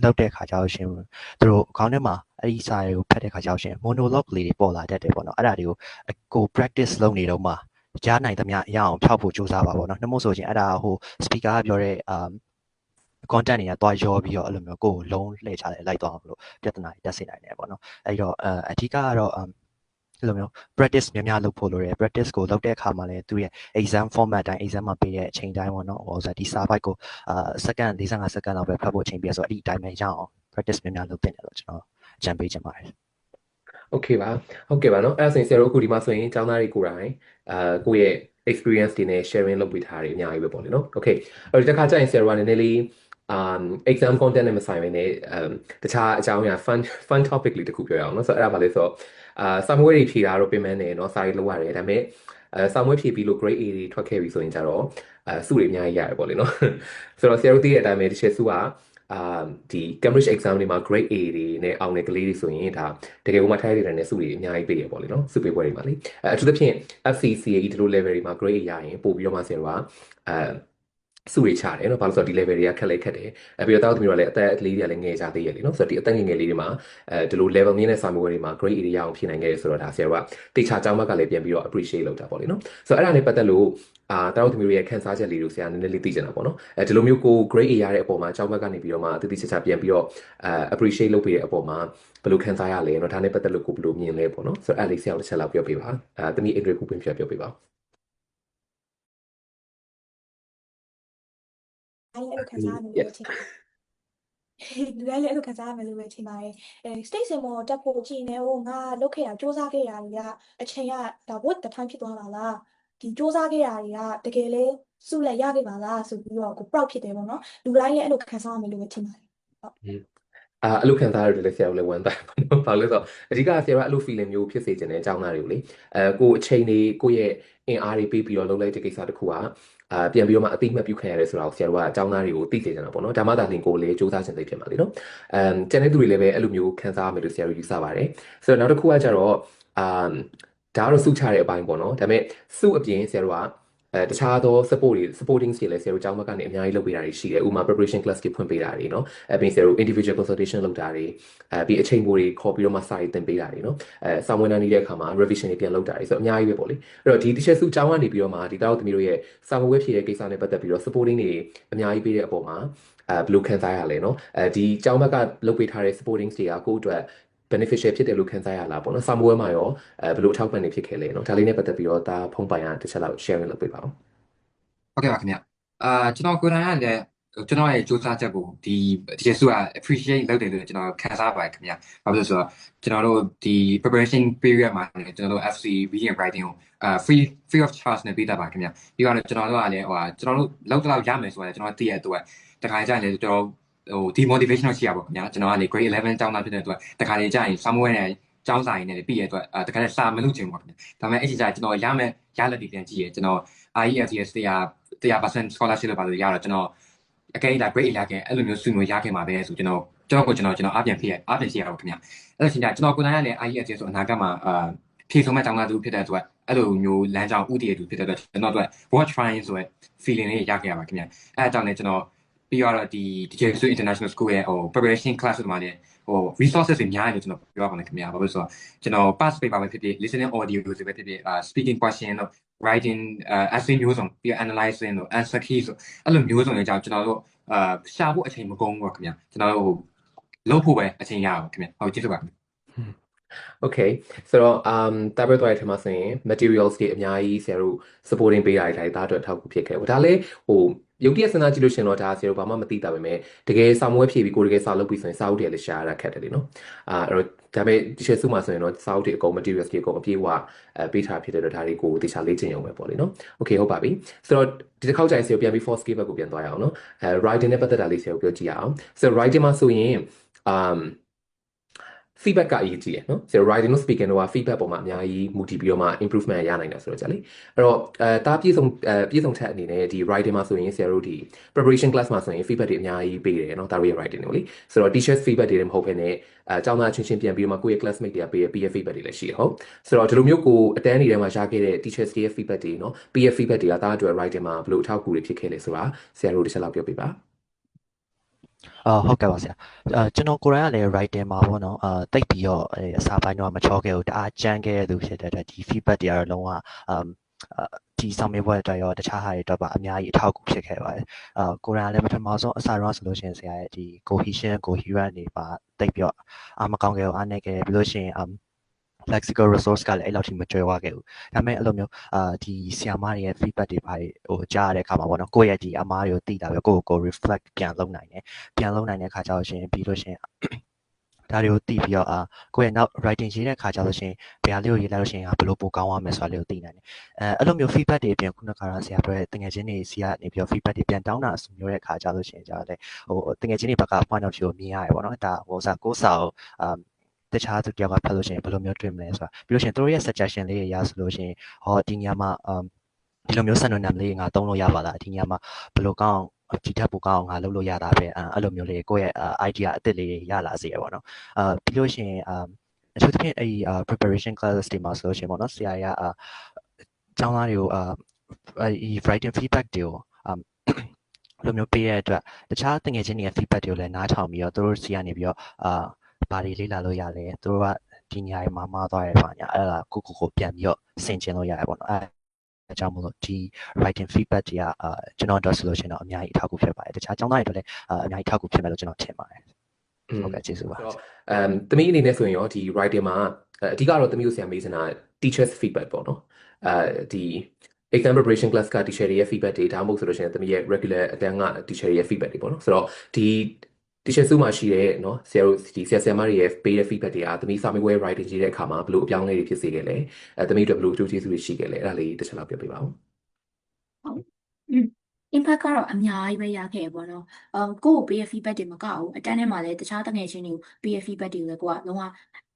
လုပ်တဲ့ခါကြလို့ရှိရင်သူတို့ခေါင်းထဲမှာအဲ့ဒီစာတွေကိုဖတ်တဲ့ခါကြလို့ရှိရင် monologue လေးတွေပေါ်လာတတ်တယ်ပေါ့နော်အဲ့ဒါတွေကို practice လုပ်နေတော့မှကြားနိုင်သမျှရအောင်ဖြောက်ဖို့ကြိုးစားပါပေါ့နော်နှမို့ဆိုရင်အဲ့ဒါဟို speaker ကပြောတဲ့content တွေကတွားရောပြီးတော့အဲ့လိုမျိုးကိုယ်လုံးလှည့်ချတယ်လိုက်သွားအောင်လို့ပြဿနာတွေတက်စေနိုင်တယ်ပေါ့နော်အဲ့တော့အဓိကကတော့အဲ့လိုမျိုး practice များများလုပ်ဖို့လိုတယ် practice ကိုလုပ်တဲ့အခါမှာလည်းသူရဲ့ exam format တိုင်း exam မှာပေးတဲ့အချိန်တိုင်းပေါ့နော်ဟိုဆိုဒီစာပိုက်ကိုsecond 45 second လောက်ပဲဖတ်ဖို့အချိန်ပေးဆိုတော့အဲ့ဒီအတိုင်းပဲရအောင် practice များများလုပ်သင့်တယ်လို့ကျွန်တော်အကြံပေးချင်ပါတယ်โอเคပါဟုတ်ကဲ့ပါเนาะအဲ့ဒါဆိုရင်ဆရာတို့အခုဒီမှာဆိုရင်ကျောင်းသားတွေကိုယ်တိုင်ကိုယ့်ရဲ့ experience တွေနဲ့ sharing လုပ်ပေးထားတယ်အများကြီးပဲပေါ့လေเนาะ okay အဲ့တော့ဒီတစ်ခါကျရင်ဆရာတို့ကနည်းနည်းလေးexam content နဲ့မဆိုင်ဘဲနဲ့တခြားအကြောင်းအရာ fun topic လေးတစ်ခုပြောရအောင်เนาะဆိုတော့အဲ့ဒါပါလေဆိုတော့စာမွေးတွေဖြေတာတော့ပြင်ပန်းနေเนาะစာရေးလုပ်ရတယ်ဒါပေမဲ့စာမွေးဖြေပြီးလို့ grade A တွေထွက်ခဲ့ပြီဆိုရင်ကြတော့စုတွေအများကြီးရတယ်ပေါ့လေเนาะဆိုတော့ဆရာတို့သိတဲ့အတိုင်းပဲတစ်ချက်စုကဒီ Cambridge exam တွေမှာ grade A တွေနဲ့အောင်တဲ့ကလေးတွေဆိုရင်ဒါတကယ်ကိုမှထိုက်တဲ့နဲ့စုတွေအများကြီးပေးရပေါ့လေနော်စုပေးပွဲတွေမှာလေအထူးသဖြင့် FCCA ဒီလို level တွေမှာ grade A ရရင်ပို့ပြီးတော့မှဆရာတို့ကစုတွေချတယ်နော်ဘာလို့ဆိုတော့ဒီ level တွေကခက်လိုက်ခက်တယ်ပြီးတော့တောက်သမီးတို့လည်းအသက်ကလေးတွေကလည်းငယ်ကြသေးရလေနော်ဆိုတော့ဒီအသက်ငယ်ငယ်လေးတွေမှာဒီလို level မြင့်တဲ့စာမေးပွဲတွေမှာ grade A တွေရအောင်ဖြေနိုင်ခဲ့ရဆိုတော့ဒါဆရာတို့ကတေချာကျောင်းဘက်ကလည်းပြန်ပြီးတော့ appreciate လုပ်တာပေါ့လေနော်ဆိုတော့အဲ့ဒါနဲ့ပတ်သက်လို့တောက်သမီးတို့ရဲ့ခန်းစားချက်လေးတွေကိုဆရာနည်းနည်းလေးသိချင်တာပေါ့နော်ဒီလိုမျိုးကို grade A ရတဲ့အပေါ်မှာကျောင်းဘက်ကနေပြီးတော့မှတတိချာချာပြန်ပြီးတော့appreciate လုပ်ပေးတဲ့အပေါ်မှာဘယ်လိုခန်းစားရလဲเนาะဒါနဲ့ပတ်သက်လို့ကိုဘယ်လိုမြင်လဲပေါ့နော်ဆိုတော့အဲ့လေးဆရာတို့တစ်ချက်လောက်ပြောပြပါသမီးအင်္ဂလိပ်ခုပွင့်ပြပြောပြပါအဲ့လိုခံစားရမယ်လို့ထင်ပါတယ်လူတိုင်းလည်းအဲ့လိုခံစားရမယ်လို့ပဲထင်ပါတယ်state symbol တက်ဖို့ကြည့်နေဟိုငါလုပ်ခဲ့တာစူးစမ်းခဲ့တာတွေကအချိန်ကဒါ what the time ဖြစ်သွားတာလားဒီစူးစမ်းခဲ့တာတွေကတကယ်လဲစုလက်ရခဲ့ပါလားဆိုပြီးတော့ကို proud ဖြစ်တယ်ပေါ့နော်လူတိုင်းလည်းအဲ့လိုခံစားရမယ်လို့ပဲထင်ပါတယ်ဟုတ်အဲ့လိုခံစားရတယ်လေဆရာတို့လည်းဝမ်းသာပါနော်ဘာလို့လဲဆိုတော့အဓိကဆရာကအဲ့လို feeling မျိုးဖြစ်စေချင်တဲ့အကြောင်းသားတွေကိုလေကိုအချိန်တွေကိုယ့်ရဲ့အင်အားတွေပေးပြီးတော့လုပ်လိုက်တဲ့ကိစ္စတစ်ခုကပြန်ပြီးတော့မှအတိအမှတ်ပြုခံရတယ်ဆိုတာကိုဆရာတို့ကအကြောင်းသားတွေကိုသိစေချင်တာပေါ့နော်ဒါမှသာလင်ကိုလည်းစူးစမ်းခြင်းသိဖြစ်မှာလေနော်ကျန်တဲ့သူတွေလည်းပဲအဲ့လိုမျိုးခံစားရမယ်လို့ဆရာတို့ယူဆပါတယ်ဆိုတော့နောက်တစ်ခုကကျတော့ဒါကတော့စုချတဲ့အပိုင်းပေါ့နော်ဒါပေမဲ့စုအပြင်ဆရာတို့ကတခြားသော supporting တွေလည်းဆရာတို့ကျောင်းဘက်ကနေအများကြီးလုပ်ပေးတာတွေရှိတယ်ဥပမာ preparation class တွေဖွင့်ပေးတာတွေเนาะပြီးဆရာတို့ individual consultation လုပ်တာတွေပြီးအချိန်ပိုတွေခေါ်ပြီးတော့မှစာရေးသင်ပေးတာတွေเนาะစာမွေးနှမ်းနေတဲ့အခါမှာ revision တွေပြန်လုပ်တာတွေဆိုတော့အများကြီးပဲပေါ့လေအဲ့တော့ဒီတစ်ချက်စုကျောင်းကနေပြီးတော့မှဒီတောက်သမီးတို့ရဲ့စာမွေးဖြည့်တဲ့ကိစ္စနဲ့ပတ်သက်ပြီးတော့ supporting တွေအများကြီးပေးတဲ့အပေါ်မှာဘယ်လိုခံစားရလဲเนาะဒီကျောင်းဘက်ကလုပ်ပေးထားတဲ့ supporting တွေကကိုယ့်အတွက်beneficial ဖြစ်တယ်လို့ခံစားရလားပေါ့နော်စာမွေးမှာရောဘယ်လိုအထောက်ပံ့နေဖြစ်ခဲ့လဲเนาะဒါလေးနဲ့ပတ်သက်ပြီးတော့ဒါဖုံးပိုင်ရတစ်ချက်လောက် sharing လုပ်ပေးပါဦးဟုတ်ကဲ့ပါခင်ဗျကျွန်တော်ကိုယ်တိုင်ကလည်းကျွန်တော်ရဲ့စူးစမ်းချက်ကိုဒီကျေစုက appreciate လုပ်တယ်လို့ကျွန်တော်ခံစားပါတယ်ခင်ဗျဘာလို့လဲဆိုတော့ကျွန်တော်တို့ဒီ preparation period မှာကျွန်တော်တို့ FC reading and writing ကိုfree of charge နဲ့ပေးတာပါခင်ဗျပြီးတော့ကျွန်တော်တို့ကလည်းကျွန်တော်တို့လောက်တော့ရမယ်ဆိုတော့ကျွန်တော်သိရတဲ့တခါကျရင်လည်းကျွန်တော်demotivation ရှိရပါခင်ဗျာကျွန်တော်ကလေ grade 11ကျောင်းသားဖြစ်တဲ့အတွက်တခါလေကြာရင် somewhere နဲ့ကျောင်းစာရင်းနဲ့ပြီးရတဲ့အတွက်တခါလေစာမလုပ်ချင်ပါခင်ဗျာဒါပေမဲ့အဲ့ဒီကျကျွန်တော်ရမယ်ရလက်တွေပြန်ကြည့်ရကျွန်တော် IELTS 100% scholarship လို့ပါလို့ရတော့ကျွန်တော်အကယ်ဒါ grade 11အဲ့လိုမျိုးစုမျိုးရခဲ့မှာပဲဆိုကျွန်တော်အပြန်ဖြစ်ရပါခင်ဗျာအဲ့လိုချင်းကျွန်တော်ကိုယ်တိုင်ကလည်း IELTS ဆိုအနာဂတ်မှာဖြည့်ဆုံးမဲ့ကျောင်းသားသူဖြစ်တဲ့အတွက်အဲ့လိုမျိုးလမ်းကြောင်းဥတည်ရသူဖြစ်တဲ့အတွက်ကျွန်တော်တို့ watch trying ဆိုတဲ့ feeling လေးရခဲ့ရပါခင်ဗျာအဲ့အကြောင်းလည်းကျွန်တော်ပြီးတော့ဒီ Jesuit International School ရဲ့preparation class တွေမှာလည်းresources တွေများတယ်လို့ကျွန်တော်ပြောပါမယ်ခင်ဗျာဘာလို့ဆိုတော့ကျွန်တော် past paper ပဲဖြစ်ဖြစ် listening audio တွေပဲဖြစ်ဖြစ်speaking question တို့ writing essay မျိုးစုံပြီး analyzing တို့ answer key ဆိုအဲ့လိုမျိုးစုံတွေကြောင့်ကျွန်တော်တို့ရှာဖို့အချိန်မကုန်ဘူးခင်ဗျာကျွန်တော်တို့လုပ်ဖို့ပဲအချိန်ရအောင်ခင်ဗျာဟုတ်ကျေးဇူးပါခင်ဗျာOkay ဆိုတော့တာဘက်သွားရထမှာဆိုရင် materials တွေအများကြီးဆရာတို့ supporting ပေးတာတွေဒါအတွက်ထောက်ကူဖြစ်ခဲ့ဒါလည်းရုပ်တရက်စဉ်းစားကြည့်လို့ရှင်တော့ဒါဆရာတို့ဘာမှမသိတာပဲမဲ့တကယ်စာမွေးဖြည့်ပြီးကိုယ်တကယ်စာလုပ်ပြီးဆိုရင်စာအုပ်တွေလည်းရှာရတာခက်တယ်လေနော်အဲ့တော့ဒါပေမဲ့ဒီချက်စုမှာဆိုရင်တော့စာအုပ်တွေအကုန် materials တွေအကုန်အပြည့်အဝပေးထားဖြစ်တဲ့တော့ဒါတွေကိုတခြားလေ့ကျင့်ရုံပဲပေါ့လေနော် Okay ဟုတ်ပါပြီဆိုတော့ဒီတစ်ခေါက်ကျရင်ဆရာပြန်ပြီး force skill ဘက်ကိုပြန်သွားရအောင်နော်writing နဲ့ပတ်သက်တာလေးဆရာပြောကြည့်ရအောင်ဆိုတော့ writing မှာဆိုရင် feedback ကအရေးကြီးတယ်နော်ဆရာ writing နဲ့ speaking တော့ feedback ပေါ်မှာအများကြီးမူတည်ပြီးတော့မှ improvement ရနိုင်တယ်ဆိုတော့ကြာလေအဲ့တော့တားပြည့်စုံချက်အနေနဲ့ဒီ writing မှာဆိုရင်ဆရာတို့ဒီ preparation class မှာဆိုရင် feedback တွေအများကြီးပေးတယ်နော်တားရဲ့ writing ကိုလေဆိုတော့ teacher feedback တွေမဟုတ်ဘဲနဲ့ကျောင်းသားချင်းပြန်ပြီးတော့မှကိုယ့်ရဲ့ classmate တွေကပေးရဲ့ peer feedback တွေလည်းရှိတယ်ဟုတ်ဆိုတော့ဒီလိုမျိုးကိုအတန်းနေထဲမှာရခဲ့တဲ့ teachers တွေရဲ့ feedback တွေနော် peer feedback တွေကတားအတွက် writing မှာဘယ်လိုအထောက်အကူတွေဖြစ်ခဲ့လဲဆိုတာဆရာတို့တစ်ချက်လောက်ပြောပြပါဟုတ်ကဲ့ပါဆရာကျွန်တော်ကိုယ်တိုင်ကလည်း writing မှာပေါ့နော်တိတ်ပြီးတော့အစာပိုင်းတော့မချောခဲ့ဘူးတအားကြမ်းခဲ့တဲ့သူဖြစ်တဲ့အတွက်ဒီ feedback တွေကတော့လုံးဝဒီဆောင်မေးပွဲအတွက်ရောတခြားဟာတွေအတွက်ပါအများကြီးအထောက်အကူဖြစ်ခဲ့ပါတယ်ကိုယ်တိုင်လည်းပထမဆုံးအစတော့ဆိုလို့ရှိရင်ဆရာရဲ့ဒီ cohesion coherent တွေပါတိတ်ပြီးတော့မကောင်းခဲ့ဘူးအားနည်းခဲ့ပြီးလို့ရှိရင်lexical resource ကလည်းအဲ့လောက်ထိမကြွယ်ဝခဲ့ဘူးဒါပေမဲ့အဲ့လိုမျိုးဒီဆီယာမတွေရဲ့ feedback တွေပါဟိုကြားရတဲ့အခါမှာပေါ့နော်ကိုယ့်ရဲ့ဒီအမားတွေကိုသိတာပဲကို reflect ပြန်လုပ်နိုင်တဲ့အခါကျတော့ရှင်ပြီးလို့ရှင်ဒါတွေကိုသိပြီးတော့ကိုယ့်ရဲ့နောက် writing ရေးတဲ့အခါကျလို့ရှင်ဘယ်ဟာလေးကိုရေးလိုက်လို့ရှင်ဘယ်လိုပိုကောင်းသွားမယ်ဆိုတာလေးကိုသိနိုင်တယ်အဲ့လိုမျိုး feedback တွေအပြင်ခုနကဆရာပြောတဲ့တကယ်ချင်းတွေဆီကနေပြီးတော့ feedback တွေပြန်တောင်းတာအစမျိုးတဲ့အခါကျလို့ရှင်ကျတော့လေဟိုတကယ်ချင်းတွေဘက်က point of view ကိုမြင်ရတယ်ပေါ့နော်ဒါဟိုကိုစာတခြားသူတယောက်ကဖတ်လို့ရှိရင်ဘယ်လိုမျိုးတွေ့မလဲဆိုတာပြီးလို့ရှိရင်တို့ရဲ့ suggestion လေးတွေရဆိုလို့ရှိရင်ဒီညမှာဒီလိုမျိုး synonym လေးငါသုံးလို့ရပါလားဒီညမှာဘယ်လိုကောင်းဒီထက်ပိုကောင်းအောင်ငါလုပ်လို့ရတာပဲအဲ့လိုမျိုးလေးကိုယ့်ရဲ့ idea အသစ်လေးတွေရလာစေရပါတော့ပြီးလို့ရှိရင်အထူးသဖြင့်အဲ့ preparation class တွေမှာဆိုလို့ရှိရင်ပေါ့နော်ဆရာကကျောင်းသားတွေကိုwriting feedback တွေကိုလိုမျိုးပေးရတဲ့အတွက်တခြားတငယ်ချင်းတွေရဲ့ feedback တွေကိုလည်းနားထောင်ပြီးတော့တို့ဆီကနေပြီးတော့ဘာတွေလေ့လာလို့ရလဲတို့ကဒီညရီမှာမှားသွားရပါညာအဲ့ဒါကိုပြန်ပြီးတော့ဆင်ခြင်လို့ရရပေါ့နော်အဲကြောင့်မလို့ဒီ writing feedback တွေကကျွန်တော်တို့ဆိုလို့ရှိရင်တော့အများကြီးအထောက်အကူဖြစ်ပါတယ်တခြားကျောင်းသားတွေတို့လည်းအများကြီးအထောက်အကူဖြစ်မယ်လို့ကျွန်တော်ထင်ပါတယ်ဟုတ်ကဲ့ကျေးဇူးပါသမီးအနေနဲ့ဆိုရင်ရောဒီ writing မှာအဓိကတော့သမီးကိုဆရာမေးစင်တာ teachers feedback ပေါ့နော်ဒီ exam preparation class က teacher တွေရဲ့ feedback တွေဒါမှမဟုတ်ဆိုလို့ရှိရင်သမီးရဲ့ regular အတန်းက teacher တွေရဲ့ feedback တွေပေါ့နော်ဆိုတော့ဒီ teacher စုမှာရှိတဲ့เนาะဆရာတို့ဒီဆရာမတွေရဲ့ပေးတဲ့ feedback တွေကသမီးစာမေးပွဲ writing ရေးတဲ့အခါမှာဘယ်လိုအပြောင်းအလဲတွေဖြစ်စေခဲ့လဲသမီးတို့ဘယ်လိုအကျိုးကျေးဇူးတွေရှိခဲ့လဲအဲ့ဒါလေးတစ်ချက်လောက်ပြောပြပါဦးဟုတ်impact ကတော့အများကြီးပဲရခဲ့ပေါ့နော်ကိုယ့်ကိုပေးရ feedback တွေမကဘူးအတန်းထဲမှာလည်းတခြားတငယ်ချင်းတွေကိုပေးရ feedback တွေကိုလည်းကိုကလုံးဝ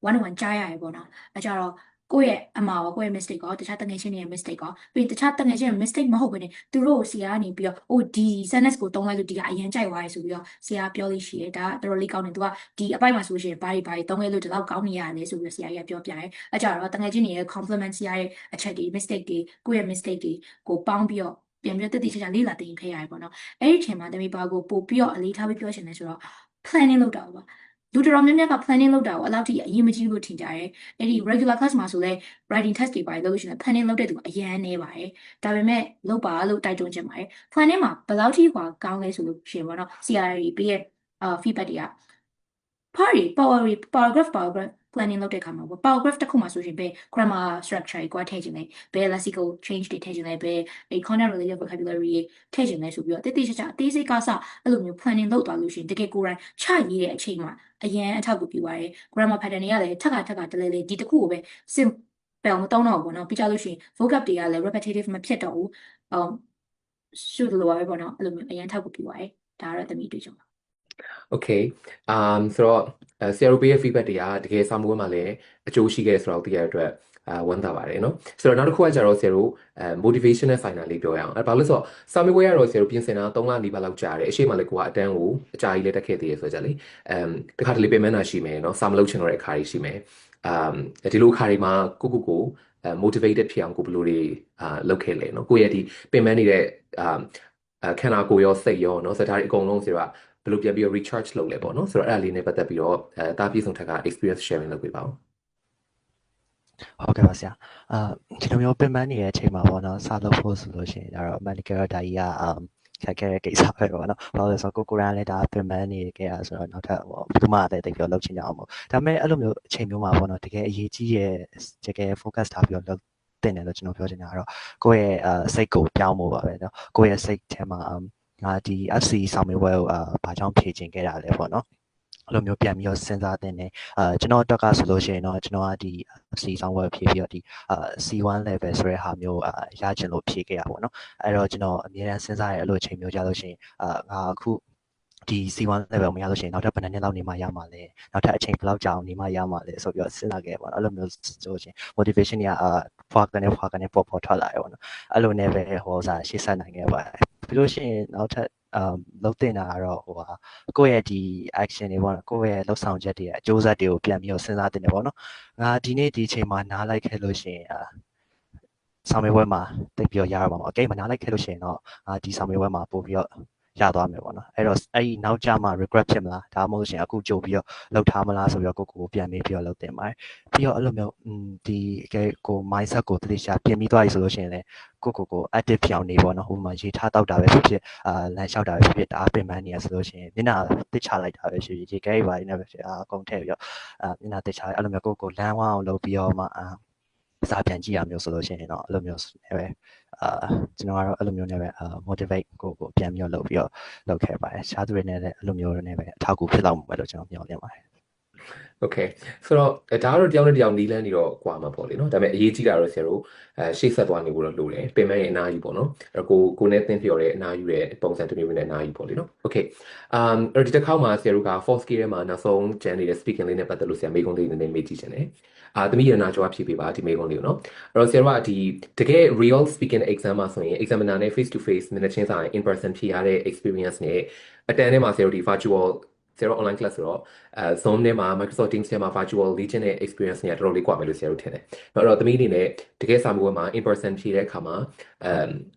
one on one ကြားရတယ်ပေါ့နော်အဲကြတော့ကိုယ့်ရဲ့အမှားကိုယ့်ရဲ့ mistake ကိုတခြားတငယ်ချင်းတွေရဲ့ mistake ကိုပြီးတခြားတငယ်ချင်းရဲ့ mistake မဟုတ်ဘဲနဲ့သူတို့ဆရာကနေပြီးတော့အိုးဒီ sentence ကိုတုံးလိုက်လို့ဒီကအရင်ကြိုက်သွားရဲဆိုပြီးတော့ဆရာပြောလို့ရှိရဲဒါတော်တော်လေးကောင်းတယ်သူကဒီအပိုက်မှာဆိုရှင်ဘာတွေတုံးခဲ့လို့ဒီလောက်ကောင်းနေရတယ်ဆိုပြီးတော့ဆရာကြီးကပြောပြရဲအဲကြတော့တငယ်ချင်းတွေရဲ့ compliment ဆရာရဲ့အချက်တွေ mistake တွေကိုယ့်ရဲ့ mistake တွေကိုပေါင်းပြီးတော့ပြန်ပြီးတတိချာလေးလာတင်ခဲ့ရတယ်ပေါ့နော်အဲ့ဒီအချိန်မှာတမီဘာကိုပို့ပြီးတော့အလေးထားပြီးပြောချင်တယ်ဆိုတော့ planning လုပ်တာပါလူတော်များများက planning လုပ်တာကိုအလောက်ထိအရေးမကြီးလို့ထင်ကြတယ်အဲ့ဒီ regular class မှာဆိုလဲ writing test တွေပါတယ်လုပ်လို့ရှိရင် planning လုပ်တဲ့သူအရန်နေပါတယ်ဒါပေမဲ့လုပ်ပါလို့တိုက်တွန်းချင်ပါတယ် planning မှာဘယ်လောက်ထိဟွာကောင်းလဲဆိုလို့ရှင်ပေါ့နော် CRE ပေးရဲ့feedback တွေက paragraph planning လုပ်တဲ့အခါမှာ paragraph တစ်ခုမှာဆိုရင်ဘယ် grammar structure ကိုထည့်ခြင်းလဲဘယ် lexical change တွေထည့်ခြင်းလဲဘယ် content related vocabulary ထည့်ခြင်းလဲဆိုပြီးတော့တိကျအသေးစိတ်ကစအဲ့လိုမျိုး planning လုပ်သွားလို့ရှိရင်တကယ်ကိုယ်တိုင်ချရေးတဲ့အချိန်မှာအရန်အထောက်အကူပြုပါတယ် grammar pattern တွေကလည်းထပ်တလဲဒီတစ်ခုကိုပဲ simple မတောင်းတော့ဘူးပေါ့နော်ပြီးကြလို့ရှိရင် vocab တွေကလည်း repetitive မဖြစ်တော့ဘူးရှုလို့ပဲပေါ့နော်အဲ့လိုမျိုးအရန်ထောက်ကူပြုပါတယ်ဒါကတော့သမီးတွေ့ကြပါOkay ဆိုတော့ဆရာတို့ပေးရဲ့ feedback တွေကတကယ်စာမေးပွဲမှာလည်းအကျိုးရှိခဲ့ဆိုတော့သိရတဲ့အတွက်ဝမ်းသာပါတယ်เนาะဆိုတော့နောက်တစ်ခုကကြတော့ဆရာတို့motivation နဲ့ final လေးပြောရအောင်ဘာလို့လဲဆိုတော့စာမေးပွဲရတော့ဆရာတို့ပြင်ဆင်တာ3လနီးပါးလောက်ကြာတယ်အရှိမလည်းကိုကအတန်းကိုအကြာကြီးလည်းတက်ခဲ့သေးရဆိုကြလေတခါတလေပြင်မှန်းတာရှိမယ်เนาะစာမလုပ်ချင်တော့တဲ့အခါကြီးရှိမယ်ဒီလိုအခါတွေမှာကို motivated ဖြစ်အောင်ကိုဘယ်လိုတွေလုပ်ခဲ့လဲเนาะကိုရဲ့ဒီပြင်မှန်းနေတဲ့ခန္ဓာကိုယ်ရောစိတ်ရောเนาะစတားတွေအကုန်လုံးဆရာကဘယ်လိုပြန်ပြီးတော့ recharge လုပ်လဲပေါ့နော်ဆိုတော့အဲ့ဒါလေးနဲ့ပတ်သက်ပြီးတော့တားပြည့်စုံထက်က experience sharing လုပ်ပေးပါဦးဟုတ်ကဲ့ပါဆရာဒီလိုမျိုးပင်ပန်းနေတဲ့အချိန်မှာပေါ့နော်စလုပ်ဖို့ဆိုလို့ရှိရင်ဒါတော့ medical ဒါကြီးကခက်ခဲတဲ့ကိစ္စပဲပေါ့နော်ဘာလို့လဲဆိုတော့ကိုယ်လည်းဒါပင်ပန်းနေခဲ့ရဆိုတော့နောက်ထပ်ဘယ်သူမှတိတ်ပြီးတော့လုပ်ချင်ကြအောင်ပေါ့ဒါပေမဲ့အဲ့လိုမျိုးအချိန်မျိုးမှာပေါ့နော်တကယ်အရေးကြီးရဲ့တကယ် focus ထားပြီးတော့လုပ်တင်တယ်လို့ကျွန်တော်ပြောချင်တာကတော့ကိုယ့်ရဲ့စိတ်ကိုပြောင်းဖို့ပါပဲเนาะကိုယ့်ရဲ့စိတ်ထဲမှာငါဒီ FC ဆောင်မေးပွဲကိုဘာကြောင့်ဖြေချင်ခဲ့တာလဲပေါ့နော်အဲ့လိုမျိုးပြန်ပြီးတော့စဉ်းစားသင့်တယ်ကျွန်တော်အတွက်ကဆိုလို့ရှိရင်တော့ကျွန်တော်ကဒီ FC ဆောင်ပွဲဖြေပြီးတော့ဒီ C1 level ဆိုတဲ့ဟာမျိုးရချင်လို့ဖြေခဲ့ရပါပေါ့နော်အဲ့တော့ကျွန်တော်အများအားစဉ်းစားရအဲ့လိုအချိန်မျိုးကြလို့ရှိရင်ငါအခု ဒီ C1 level မရလို့ရှိရင်နောက်ထပ်ဘယ်နှစ်နှစ်လောက်နေမှရမှာလဲနောက်ထပ်အချိန်ဘယ်လောက်ကြာအောင်နေမှရမှာလဲဆိုပြီးတော့စဉ်းစားခဲ့ပါတော့အဲ့လိုမျိုးဆိုရှင် motivation တွေကဖွာကနေပေါ်ထွက်လာရပါတော့အဲ့လိုနဲ့ပဲဟိုစားရှေ့ဆက်နိုင်ခဲ့ပါတယ်ပြီးလို့ရှိရင်နောက်ထပ်လုပ်တင်တာကတော့ကိုယ့်ရဲ့ဒီ action တွေပေါ့နော်ကိုယ့်ရဲ့လှုပ်ဆောင်ချက်တွေအကျိုးဆက်တွေကိုပြန်ပြီးတော့စဉ်းစားတင်တယ်ပေါ့နော်ငါဒီနေ့ဒီအချိန်မှာနားလိုက်ခဲ့လို့ရှိရင်ဆောင်းမေးပွဲမှာတိတ်ပြီးတော့ရတော့မှာပေါ့ okay မနားလိုက်ခဲ့လို့ရှိရင်တော့ဒီဆောင်းမေးပွဲမှာပို့ပြီးတော့ရသွားမယ်ပေါ့နော်အဲ့တော့အဲ့ဒီနောက်ကျမှ regret ဖြစ်မလားဒါမှမဟုတ်လို့ရှိရင်အခုကြိုပြီးတော့လောက်ထားမလားဆိုပြီးတော့ကိုပြန်မေးပြီးတော့လုပ်တင်ပါတယ်ပြီးတော့အဲ့လိုမျိုးဒီကို mindset ကိုတတိယပြင်ပြီးသွားပြီဆိုလို့ရှိရင်လည်းကို active ဖြစ်အောင်နေပေါ့နော်ဟိုမှာရေထားတောက်တာပဲဖြစ်ဖြစ်လမ်းလျှောက်တာပဲဖြစ်ဖြစ်တအားပင်ပန်းနေရဆိုလို့ရှိရင်မျက်နှာတစ်ချလိုက်တာပဲရှိရေခဲပါနေပဲဖြစ်အကုန်ထည့်ပြီးတော့မျက်နှာတစ်ချအဲ့လိုမျိုးကိုလမ်းဝအောင်လုပ်ပြီးတော့မှစာပြန်ကြည့်ရမျိုးဆိုလို့ရှိရင်တော့အဲ့လိုမျိုးပဲကျွန်တော်ကတော့အဲ့လိုမျိုးနဲ့ပဲmotivate ကိုပြန်ပြီးတော့လုပ်ခဲ့ပါတယ်ရှားသူတွေနဲ့လည်းအဲ့လိုမျိုးနဲ့ပဲအထောက်အကူဖြစ်လောက်မှာလို့ကျွန်တော်မျှော်လင့်ပါတယ်Okay ဆိုတော့ဒါကတော့တယောက်နဲ့တယောက်နီးလန်းနေတော့ကွာမှာပေါ့လေနော်ဒါပေမဲ့အရေးကြီးတာတော့ဆရာတို့ရှေ့ဆက်သွားနေဖို့တော့လိုတယ်ပင်မရဲ့အနာယူပေါ့နော်အဲ့တော့ကိုနဲ့သင်ပြောတဲ့အနာယူရဲ့ပုံစံတစ်မျိုးနဲ့အနာယူပေါ့လေနော် Okay အဲ့ဒီတစ်ခေါက်မှာဆရာတို့က 4 skill ထဲမှာနောက်ဆုံးကျန်နေတဲ့ speaking လေးနဲ့ပတ်သက်လို့ဆရာမေးခွန်းလေးနည်းနည်းမေးကြည့်ချင်တယ်သမီးရနာကြောဖြေပေးပါဒီမေးခွန်းလေးကိုနော်အဲ့တော့ဆရာတို့ကဒီတကယ် real speaking exam မှာဆိုရင် examiner နဲ့ face to face နည်းနည်းချင်းစာရင် in person ဖြေရတဲ့ experience နဲ့အတန်းထဲမှာဆရာတို့ဒီ virtual ဆရာတို့ online class ဆိုတော့Zoom ထဲမှာ Microsoft Teams ထဲမှာ virtual legion နဲ့ experience เนี่ยတော်တော်လေးကွာမယ်လို့ဆရာတို့ထင်တယ်။အဲ့တော့သမီးအနေနဲ့တကယ်စာမေးပွဲမှာ in person ဖြေတဲ့အခါမှာ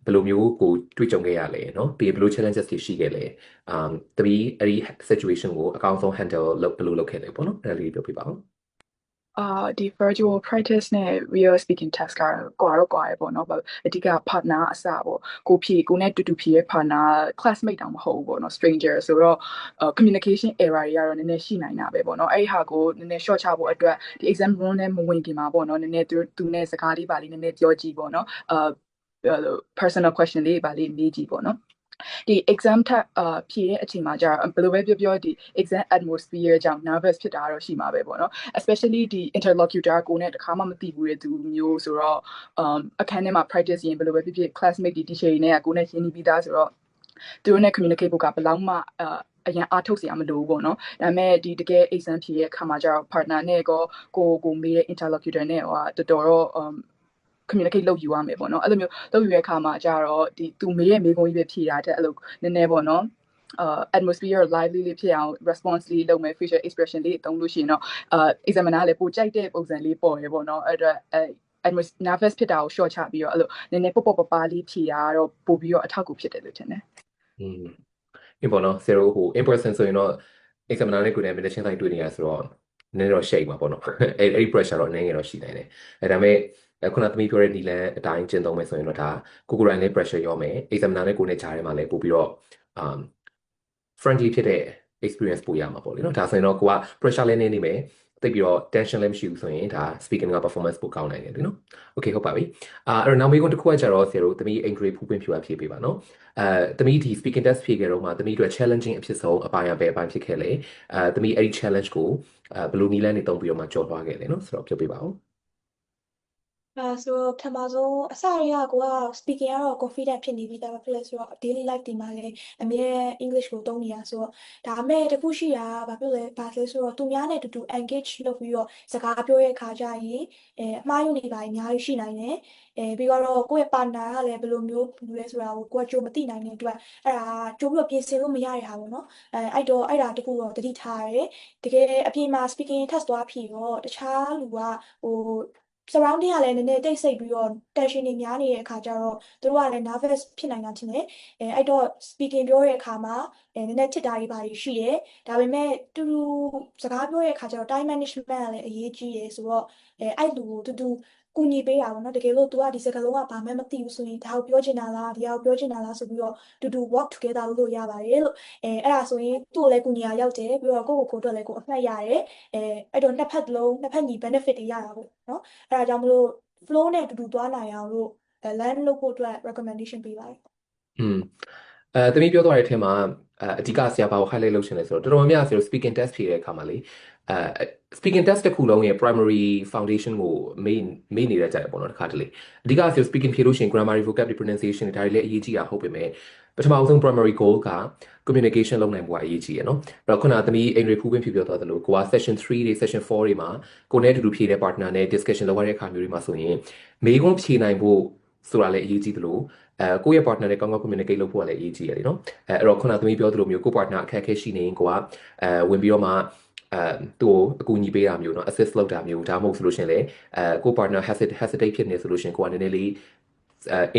ဘယ်လိုမျိုးကိုတွေ့ကြုံခဲ့ရလဲเนาะပြီးဘယ်လို challenges တွေရှိခဲ့လဲသမီးအဲ့ဒီ situation ကိုအကောင်းဆုံး handle လုပ်ဘယ်လိုလုပ်ခဲ့လဲပေါ့နော်အဲ့ဒါလေးပြောပြပါဦးဒီ virtual practice နဲ့ real speaking test ကွာရပေါ့နော်အဓိက partner အစပေါ့ကိုနဲ့တူဖြေရဲ့ partner classmate တောင်မဟုတ်ဘူးပေါ့နော် stranger ဆိုတော့communication error တွေကတော့နည်းနည်းရှိနိုင်တာပဲပေါ့နော်အဲ့ဟာကိုနည်းနည်း short ချဖို့အတွက်ဒီ exam room နဲ့မဝင်ခင်မှာပေါ့နော်နည်းနည်းသူနဲ့စကားလေးပါလေးနည်းနည်းပြောကြည့်ပေါ့နော်personal question လေးပါလေးမေးကြည့်ပေါ့နော်ဒီ exam ထက်ဖြေတဲ့အချိန်မှာကြာဘယ်လိုပဲပြောဒီ exam atmosphere ကြောင့် nervous ဖြစ်တာတော့ရှိမှာပဲပေါ့နော် especially ဒီ interlocutor ကိုနဲ့တခါမှမသိဘူးတဲ့သူမျိုးဆိုတော့အခန်းထဲမှာ practice ရင်ဘယ်လိုပဲဖြစ် classmate ဒီ teacher တွေနဲ့ကိုနဲ့ရှင်းပြီးသားဆိုတော့သူတို့နဲ့ communicate ဖို့ကဘယ်လောက်မှအရင်အားထုတ်စရာမလိုဘူးပေါ့နော်ဒါပေမဲ့ဒီတကယ် exam ဖြေရဲ့အခါမှာကြာ partner နဲ့ကိုမေးတဲ့ interlocutor နဲ့တော်တော်communicate လုပ်ယူရမယ်ပေါ့နော်အဲ့လိုမျိုးလုပ်ယူတဲ့အခါမှာကြာတော့ဒီသူမေးရဲ့မေးခွန်းကြီးပဲဖြေတာတဲ့အဲ့လိုနည်းနည်းပေါ့နော်atmosphere lively လေးဖြစ်အောင် response လေးလုပ်မယ် facial expression လေးသုံးလို့ရှိရင်တော့examiner လည်းပိုကြိုက်တဲ့ပုံစံလေးပေါ်ရပေါ့နော်အဲ့တော့nervous ဖြစ်တာကို short ချပြီးတော့အဲ့လိုနည်းနည်းပေါ့ပါလေးဖြေတာတော့ပို့ပြီးတော့အထောက်အကူဖြစ်တယ်လို့ထင်တယ်ပေါ့နော် zero ဟို in person ဆိုရင်တော့ examiner နဲ့ကိုယ်နဲ့ meditation တိုင်းတွေ့နေရဆိုတော့နည်းတော့ shake မှာပေါ့နော်အဲ့ pressure တော့နည်းငယ်တော့ရှိနိုင်တယ်ဒါပေမဲ့ခုနသမီးပြောတဲ့ဒီလန်အတိုင်းကျင့်သုံးမယ်ဆိုရင်တော့ဒါကိုယ်တိုင်လည်း pressure ရောမယ် examiner နဲ့ကိုယ်နဲ့ကြားထဲမှာလည်းပို့ပြီးတော့friendly ဖြစ်တဲ့ experience ပို့ရမှာပေါ့လေနော်ဒါဆိုရင်တော့ကိုက pressure လည်းနေမယ်တိတ်ပြီးတော့ tension လည်းမရှိဘူးဆိုရင်ဒါ speaking က performance ပိုကောင်းနိုင်တယ်လေနော် okay ဟုတ်ပါပြီအဲ့တော့နောက်မေးခွန်းတစ်ခုကကြတော့ဆရာတို့သမီး English ဖူးပွင့်ဖြူဖြေပေးပါနော်သမီးဒီ speaking test ဖြေခဲ့တော့မှသမီးအတွက် challenging အဖြစ်ဆုံးအပိုင်းပဲအပိုင်းဖြစ်ခဲ့လေသမီးအဲ့ဒီ challenge ကိုဘယ်လိုနည်းလမ်းတွေသုံးပြီးတော့မှကျော်လွှားခဲ့လဲနော်ဆိုတော့ပြောပြပါဦးဆိုတော့ပထမဆုံးအစရကိုက speaking ကတော့ confident ဖြစ်နေပြီးသားပဲဖြစ်လဲဆိုတော့ daily life ဒီမှာလည်းအမြဲ English ကိုသုံးနေရဆိုတော့ဒါမဲ့တခုရှိတာဘာဖြစ်လဲဆိုတော့သူများနဲ့တူတူ engage လုပ်ပြီးတော့စကားပြောရဲ့အခါကျရင်အမှားယွင်းတွေပါအများကြီးရှိနိုင်တယ်ပြီးတော့ကိုယ့်ရဲ့ partner ကလည်းဘယ်လိုမျိုးလူလဲဆိုတာကိုကိုယ်ကကြိုမသိနိုင်တဲ့အတွက်အဲ့ဒါကြိုပြီးတော့ပြင်ဆင်လို့မရတဲ့ဟာပေါ့နော်အဲ့ဒါတခုတော့တတိထားရတယ်တကယ်အပြင်မှာ speaking test သွားဖြေတော့တခြားလူကsurrounding ကလည်းနည်းနည်းတိတ်ဆိတ်ပြီးတော့ tension တွေများနေတဲ့အခါကျတော့သူတို့ကလည်း nervous ဖြစ်နိုင်တာထင်တယ်အဲ့တော့ speaking ပြောတဲ့အခါမှာနည်းနည်းချစ်တာတွေပါရှိတယ်ဒါပေမဲ့တူစကားပြောတဲ့အခါကျတော့ time management ကလည်းအရေးကြီးတယ်ဆိုတော့အဲ့လူကိုတူကူညီပေးတာပေါ့နော်တကယ်လို့ तू ကဒီစကားလုံးကဘာမှမသိဘူးဆိုရင်ဒါကိုပြောချင်တာလားဒီဟာကိုပြောချင်တာလားဆိုပြီးတော့တူ work together လုပ်လို့ရပါတယ်လို့အဲ့ဒါဆိုရင်သူ့ကိုလည်းကူညီရရောက်တယ်ပြီးတော့ကိုယ့်အတွက်လည်းကိုယ်အမှတ်ရတယ်အဲ့တော့နှစ်ဖက်ညီ benefit တွေရတာပေါ့နော်အဲ့ဒါကြောင့်မလို့ flow နဲ့တူသွားနိုင်အောင်လို့learn လုပ်ဖို့အတွက် recommendation ပေးပါတယ်သမီးပြောသွားတဲ့အထက်မှာအဓိကဆရာဘာကို highlight လုပ်ချင်လဲဆိုတော့တော်တော်များများဆရာ speaking test ဖြေတဲ့အခါမှာလေ speaking test တစ်ခုလုံးရဲ့ primary foundation ကို main နေတဲ့ကြတယ်ပေါ့နော်တစ်ခါတလေအဓိကဆို speaking ဖြေလို့ရှိရင် grammar vocabulary pronunciation တွေဒါတွေလည်းအရေးကြီးတာဟုတ်ပေမဲ့ပထမဆုံး primary goal က communication လုပ်နိုင်ဖို့အရေးကြီးရယ်နော်အဲ့တော့ခုနသမီးအိမ်ရီဖူးပင်းဖြေပြောသွားသလိုကိုက session 3တွေ session 4တွေမှာကိုနဲ့အတူတူဖြေတဲ့ partner နဲ့ discussion လုပ်ရတဲ့အခါမျိုးတွေမှာဆိုရင်မေးခွန်းဖြေနိုင်ဖို့ဆိုတာလည်းအရေးကြီးသလိုကိုယ့်ရဲ့ partner နဲ့ကောင်းကောင်း communicate လုပ်ဖို့ကလည်းအရေးကြီးရတယ်နော်အဲ့တော့ခုနသမီးပြောသလိုမျိုးကို partner အခက်အခဲရှိနေရင်ကိုကဝင်ပြီးတော့မှသူ့ကိုအကူအညီပေးတာမျိုးเนาะ assist လုပ်တာမျိုးဒါမှမဟုတ်ဆိုလို့ရှင်လေကို partner hesitate ဖြစ်နေဆိုလို့ရှင်ကိုကနည်းနည်းလေး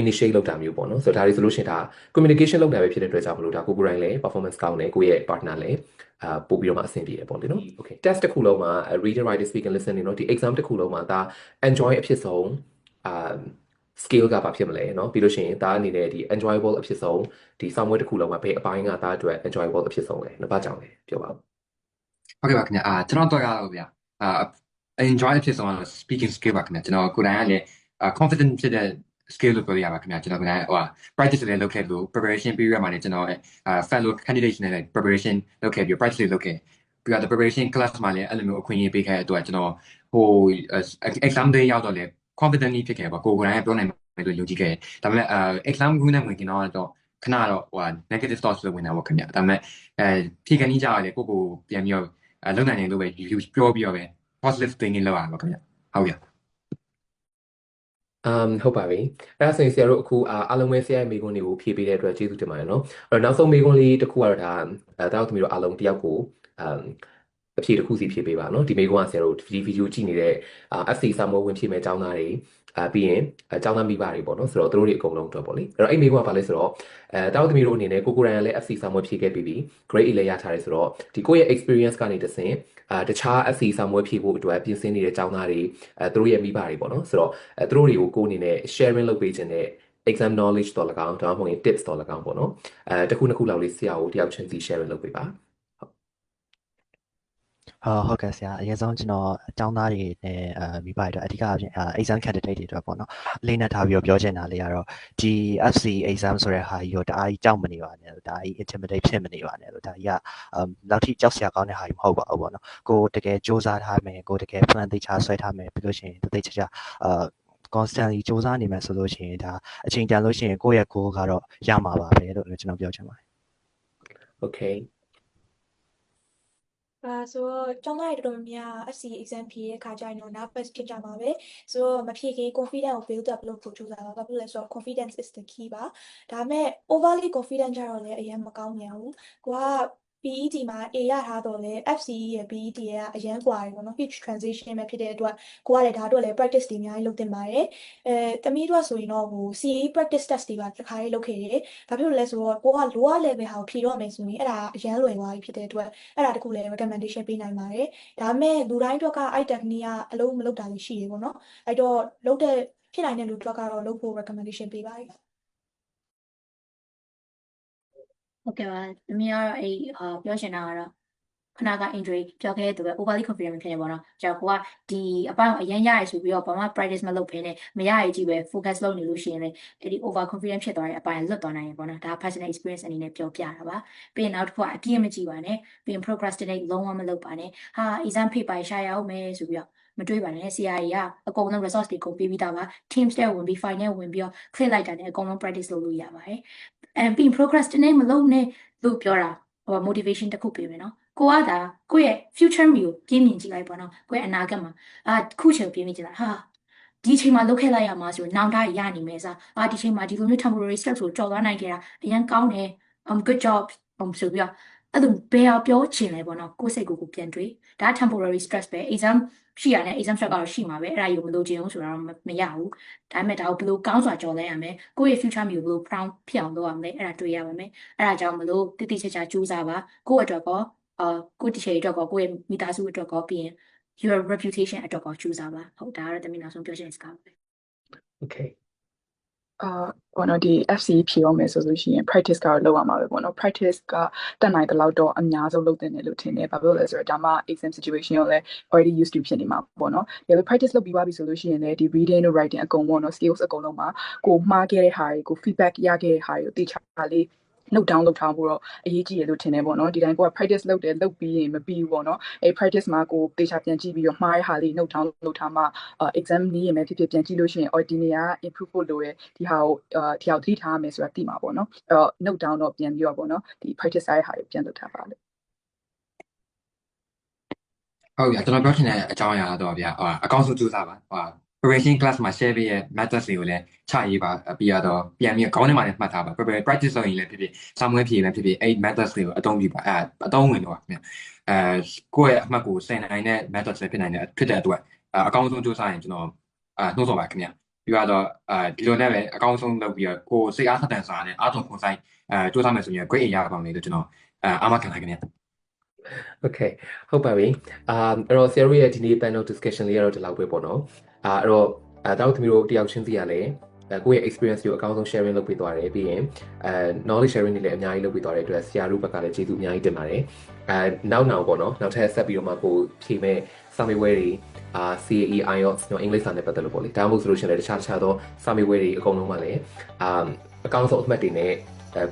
initiate လုပ်တာမျိုးပေါ့เนาะဆိုတော့ဒါတွေဆိုလို့ရှင်ဒါ communication လုပ်တာပဲဖြစ်တဲ့အတွက်ကြောင့်မလို့ဒါကိုကိုယ်တိုင်လည်း performance ကောင်းတယ်ကိုယ့်ရဲ့ partner လည်းပို့ပြီးတော့မှအဆင်ပြေတယ်ပေါ့လေနော် okay test တစ်ခုလုံးမှာ reading writing speaking listening เนาะဒီ exam တစ်ခုလုံးမှာဒါ enjoy အဖြစ်ဆုံးscale ကဘာဖြစ်မလဲเนาะပြီးလို့ရှိရင်ဒါအနေနဲ့ဒီ enjoyable အဖြစ်ဆုံးဒီ software တစ်ခုလုံးမှာဘယ်အပိုင်းကဒါအတွက် enjoyable အဖြစ်ဆုံးလဲနှစ်ပတ်ကြောင်လဲပြောပါဦးဟုတ်ကဲ့ပါခင်ဗျာကျွန်တော်တော့ရတော့ဗျာenjoy ဖြစ်ဆုံး speaking skill ပါခင်ဗျာကျွန်တော်ကိုယ်တိုင်ကလည်း confident ဖြစ်တဲ့ skill လို့ပြောရပါခင်ဗျာကျွန်တော်ကလည်းpractice လည်းလုပ်ခဲ့လို့ preparation period မှာလည်းကျွန်တော်fellow candidates နဲ့လည်း preparation လုပ်ခဲ့ပြီး practice လုပ်ခဲ့ပြီးတော့ preparation class မှာလည်းအဲ့လိုမျိုးအခွင့်အရေးပေးခဲ့တဲ့အတွက်ကျွန်တော်ဟို exam day ရောက်တော့လည်း confidently ဖြစ်ခဲ့ပါကိုယ်တိုင်ကပြောနိုင်မယ်လို့ယုံကြည်ခဲ့ဒါပေမဲ့exam ခုနဲ့ဝင်ခင်တော့ခဏတော့negative thoughts လို့ဝင်တာပေါ့ခင်ဗျာဒါပေမဲ့ဖြေခဏကြီးကြရတယ်ကိုပြန်ပြီးတော့လုံနိုင်တယ်လို့ပဲပြောပြီးတော့ပဲ positive thinking လုပ်ရမှာခင်ဗျာဟုတ်ကဲ့ဟုတ်ပါပြီအဲ့ဒါဆိုရင်ဆရာတို့အခုအားလုံးပဲဆရာရဲ့မိကွန်းတွေကိုဖြည့်ပေးတဲ့အတွက်ကျေးဇူးတင်ပါတယ်နော်အဲ့တော့နောက်ဆုံးမိကွန်းလေးတစ်ခုကတော့ဒါတောက်သမီးတို့အားလုံးတယောက်ကိုအဖြေတစ်ခုစီဖြည့်ပေးပါနော်ဒီမိကွန်းကဆရာတို့ဒီဗီဒီယိုကြည့်နေတဲ့ FC စာမေးဝင်ဖြည့်မဲ့ကျောင်းသားတွေပြီးရင်ကျောင်းသားမိဘတွေပေါ့နော်ဆိုတော့တို့တွေအကုန်လုံးအတွက်ပေါ့လေအဲ့တော့အဲ့မိကွန်းကဘာလဲဆိုတော့တောက်သမီးတို့အနေနဲ့ကိုရိုင်းကလည်း FC စာမေးဖြည့်ခဲ့ပြီးပြီ grade A လည်းရထားတယ်ဆိုတော့ဒီကိုယ့်ရဲ့ experience ကနေတဆင့်တခြား FC စာမေးဖြည့်ဖို့အတွက်ပြင်ဆင်နေတဲ့ကျောင်းသားတွေတို့ရဲ့မိဘတွေပေါ့နော်ဆိုတော့တို့တွေကိုကိုယ်အနေနဲ့ sharing လုပ်ပေးခြင်းနဲ့ exam knowledge တော့၎င်းဒါမှမဟုတ်ရင် tips တော့၎င်းပေါ့နော်တစ်ခုနှစ်ခုလောက်လေးဆရာကိုတယောက်ချင်းစီ sharing လုပ်ပေးပါဟုတ်ကဲ့ဆရာအရင်ဆုံးကျွန်တော်အကြောင်းသားတွေနဲ့မိဘတွေအတွက်အဓိကအပြင်exam candidate တွေအတွက်ပေါ့နော်လေးနဲ့ထားပြီးတော့ပြောချင်တာလေးကတော့ဒီ FC exam ဆိုတဲ့ဟာကြီးတော့တအားကြီးကြောက်မနေပါနဲ့ဒါကြီး intimidate ဖြစ်မနေပါနဲ့လို့ဒါကြီးကလောက်ထိကြောက်စရာကောင်းတဲ့ဟာကြီးမဟုတ်ပါဘူးပေါ့နော်ကိုတကယ်စူးစမ်းထားမယ်ကိုတကယ် plan သေချာဆွဲထားမယ်ပြီးလို့ရှိရင်သေချာconstantly စူးစမ်းနေမယ်ဆိုလို့ရှိရင်ဒါအချိန်တန်လို့ရှိရင်ကိုယ့်ရဲ့ goal ကတော့ရမှာပါပဲလို့ကျွန်တော်ပြောချင်ပါတယ် Okayဆိုတော့ကျောင်းသားတွေတော်တော်များများ FC exam ဖြေတဲ့ခါကျရင်တော့ nervous ဖြစ်ကြမှာပဲဆိုတော့မဖြေခင် confidence ကို build up လုပ်ဖို့ကြိုးစားပါဘာဖြစ်လဲဆိုတော့ confidence is the key ပါဒါပေမဲ့ overly confident ကြတော့လည်းအရင်မကောင်းပြန်ဘူးကိုကPET မှာ A ရထားတော့လဲ FCE ရဲ့ PET ရဲ့အရန်กว่าတယ်ပေါ့နော် huge transition ပဲဖြစ်တဲ့အတွက်ကိုကလည်းဒါတော့လဲ practice တွေအများကြီးလုပ်သင့်ပါတယ်တမီးတို့ဆိုရင်တော့ဟို CE practice test တွေပါတစ်ခါလေးလုပ်ခဲ့တယ်ဘာဖြစ်လို့လဲဆိုတော့ကိုက lower level ဟာကိုဖြေတော့မယ်ဆိုရင်အဲ့ဒါအရန်လွယ်သွားပြီဖြစ်တဲ့အတွက်အဲ့ဒါတခုလည်း recommendation ပေးနိုင်ပါတယ်ဒါပေမဲ့လူတိုင်းတို့ကအဲ့ technique ကအလုံးမလုပ်တာလေးရှိတယ်ပေါ့နော်အဲ့တော့လုပ်တဲ့ဖြစ်နိုင်တဲ့လူတို့ကတော့လုပ်ဖို့ recommendation ပေးပါတယ်ဟုတ်ကဲ့ပါသမီးကတော့အဲ့ပြောချင်တာကတော့ခဏက injury ပြောခဲ့တဲ့သူပဲ overly confident ဖြစ်နေပေါ့နော်ကျွန်တော်ကဒီအပိုင်းအရင်ရရဆိုပြီးတော့ဘာမှ practice မလုပ်ဘဲနဲ့မရရကြီးပဲ focus လုပ်နေလို့ရှိရင်လည်းအဲ့ဒီ over confident ဖြစ်သွားတဲ့အပိုင်းလွတ်သွားနိုင်ရင်ပေါ့နော်ဒါ personal experience အနေနဲ့ပြောပြတာပါပြီးရင်နောက်တစ်ခုကအပြည့်မကြည့်ပါနဲ့ပြီးရင် procrastinate လုံးဝမလုပ်ပါနဲ့ဟာ exam paper ရှာရအောင်မယ်ဆိုပြီးတော့မတွေးပါနဲ့ CRE ကအကုန်လုံး resource တွေကိုပေးပြီးသားပါ Teams တဲ့ဝင်ပြီး file နဲ့ဝင်ပြီးတော့ click လိုက်တာနဲ့အကုန်လုံး practice လုပ်လို့ရပါတယ်ပြီး procrastinate မလုပ်နဲ့လို့ပြောတာmotivation တစ်ခုပေးမယ်နော်ကိုကဒါကိုယ့်ရဲ့ future မျိုးပြင်းမြင်ကြည့်လိုက်ပေါ့နော်ကိုယ့်ရဲ့အနာဂတ်မှာခုချိန်ပြင်းမြင်ကြည့်လိုက်ဟာဒီချိန်မှာလုပ်ခဲ့လိုက်ရမှာဆိုနောင်တရနေမယ်စားဒီချိန်မှာဒီလိုမျိုး temporary stress ကိုကြော်သွားနိုင်ခဲ့တာအရင်ကောင်းတယ် good job ဆိုပြီးတော့အဲ့လိုဘယ်အောင်ပြောချင်လဲပေါ့နော်ကိုယ့်စိတ်ကိုပြန်တွေးဒါ temporary stress ပဲ exam ရှိရတဲ့ exam stress ကတော့ရှိမှာပဲအဲ့ဒါယူမလို့ချင်ဘူးဆိုတော့မရဘူးဒါပေမဲ့ဒါကိုဘယ်လိုကောင်းစွာကြော်လဲရမယ်ကိုယ့်ရဲ့ future မျိုးဘယ်လို proud ဖြစ်အောင်လုပ်ရမလဲအဲ့ဒါတွေးရပါမယ်အဲ့ဒါကြောင့်မလို့တိတိကျကျကြိုးစားပါကိုယ့်အတွက်ကောကိုယ့်တချေအတွက်ကောကိုယ့်ရဲ့မိသားစုအတွက်ကောပြီးရင် your reputation အတွက်ကောကြိုးစားပါဟုတ်ဒါကတော့တမီးနောက်ဆုံးပြောချင်တဲ့စကားပဲ Okayဘောနော်ဒီ FCE ဖြေရမယ်ဆိုလို့ရှိရင် practice ကတော့လုပ်ရမှာပဲပေါ့နော် practice ကတက်နိုင်တဲ့လောက်တော့အများဆုံးလုပ်တင်တယ်လို့ထင်တယ်ဘာဖြစ်လို့လဲဆိုတော့ဒါမှ exam situation ကိုလည်း already used to ဖြစ်နေမှာပေါ့နော်ဒီလို practice လုပ်ပြီးသွားပြီဆိုလို့ရှိရင်လည်းဒီ reading တို့ writing အကုန်ပေါ့နော် skills အကုန်လုံးမှာကိုမှားခဲ့တဲ့ဟာတွေကို feedback ရခဲ့တဲ့ဟာတွေကိုတေချာလေး note down လုပ်ထားဖို့တော့အရေးကြီးရလို့ထင်တယ်ပေါ့နော်ဒီတိုင်းကိုက practice လုပ်တယ်လုပ်ပြီးရင်မပြီးဘူးပေါ့နော်အဲ practice မှာကိုတေချာပြန်ကြည့်ပြီးတော့မှားတဲ့ဟာလေး note down လုပ်ထားမှ exam နည်းရင်ပဲဖြစ်ပြန်ကြည့်လို့ရှိရင် ဒီနေရာ improve ဖို့လိုတယ်ဒီဟာကိုဒီဟာကိုသတိထားရမယ်ဆိုတာသိမှာပေါ့နော်အဲ့တော့ note down တော့ပြန်ပြီးတော့ပေါ့နော်ဒီ practice ရတဲ့ဟာကိုပြန်လုပ်ထားပါလို့ ဟုတ်ဗျာကျွန်တော်ပြောချင်တဲ့အကြောင်းအရာတော့ဗျာအကောင့်စုစူးစမ်းပါpreparation class မှာ share ပေးရဲ့ methods တွေကိုလည်းချရေးပါပြီးတော့ပြန်ပြီးခေါင်းထဲမှာလည်းမှတ်ထားပါ practice လုပ်ရင်လည်းဖြစ်ဖြစ်စာမွေးဖြေလည်းဖြစ်ဖြစ်အဲ့ methods တွေကိုအသုံးပြုပါအသုံးဝင်တော့ဗျာကိုယ့်ရဲ့အမှတ်ကိုစင်နိုင်တဲ့ methods တွေဖြစ်နိုင်တဲ့ဖြစ်တဲ့အတွက်အကောင့်ဆုံးစူးစမ်းရင်ကျွန်တော်နှိုးဆော်ပါခင်ဗျာပြီးတော့ဒီလိုနဲ့ပဲအကောင့်ဆုံးလုပ်ပြီးတော့ကိုစိတ်အားထက်သန်စွာနဲ့အားထုတ်ခွန်ဆိုင်စူးစမ်းမယ်ဆိုရင် grade ရပါမယ်လို့ကျွန်တော်အားမခံနိုင်ခင်ဗျာOkay ဟုတ်ပါပြီအဲ့တော့ theory ရဲ့ဒီနေ့ panel discussion လေးကတော့ဒီလောက်ပဲပေါ့နော်အဲ့တော့တောက်သမီးတို့တယောက်ချင်းစီရလဲကိုယ့်ရဲ့ experience ကိုအကောင်းဆုံး sharing လုပ်ပေးသွားတယ်ပြီးရင်knowledge sharing တွေလည်းအများကြီးလုပ်ပေးသွားတဲ့အတွက်ဆရာတို့ဘက်ကလည်းကျေးဇူးအများကြီးတင်ပါတယ်နောက်ပေါ့နော်နောက်ထပ်ဆက်ပြီးတော့မှကိုဖြေမဲ့စာမေးပွဲတွေCAE IELTS နော်အင်္ဂလိပ်စာနဲ့ပတ်သက်လို့ပေါ့လေဒါမှမဟုတ်ဆိုလို့ရှိရင်လည်းတခြားသောစာမေးပွဲတွေအကုန်လုံးမှလည်းအကောင်းဆုံးအမှတ်တွေနဲ့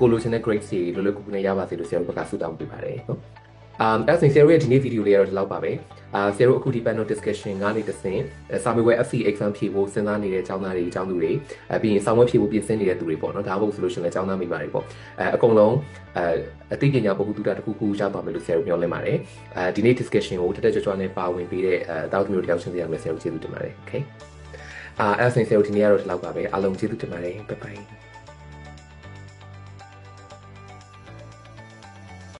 ကိုလိုချင်တဲ့ grade တွေလိုလိုကူကူနဲ့ရပါစေလို့ဆရာတို့ဘက်ကဆုတောင်းပေးပါတယ်နော်အဲ့ဆိုဆရာတို့ရဲ့ဒီနေ့ဗီဒီယိုလေးကတော့ဒီလောက်ပါပဲဆရာတို့အခုဒီ panel discussion ကနေတစ်ဆင့်စာမေးပွဲ FC exam ဖြေဖို့စဉ်းစားနေတဲ့ကျောင်းသားတွေကျောင်းသူတွေပြီးရင်စာမေးပွဲဖြေဖို့ပြင်ဆင်နေတဲ့သူတွေပေါ့နော်ဒါမှမဟုတ်ဆိုလို့ရှိရင်လည်းကျောင်းသားမိဘတွေပေါ့အကုန်လုံးအသိပညာဗဟုသုတတစ်ခုခုရပါမယ်လို့ဆရာတို့ပြောလင်းပါတယ်ဒီနေ့ discussion ကိုတက်တက်ကြွကြွနဲ့ပါဝင်ပေးတဲ့တောက်သူမျိုးတယောက်ချင်းစီရမယ်ဆရာတို့ကျေးဇူးတင်ပါတယ် okay အဲ့ဆိုဆရာတို့ဒီနေ့ကတော့ဒီလောက်ပါပဲအားလုံးကျေးဇူးတင်ပါတယ် bye bye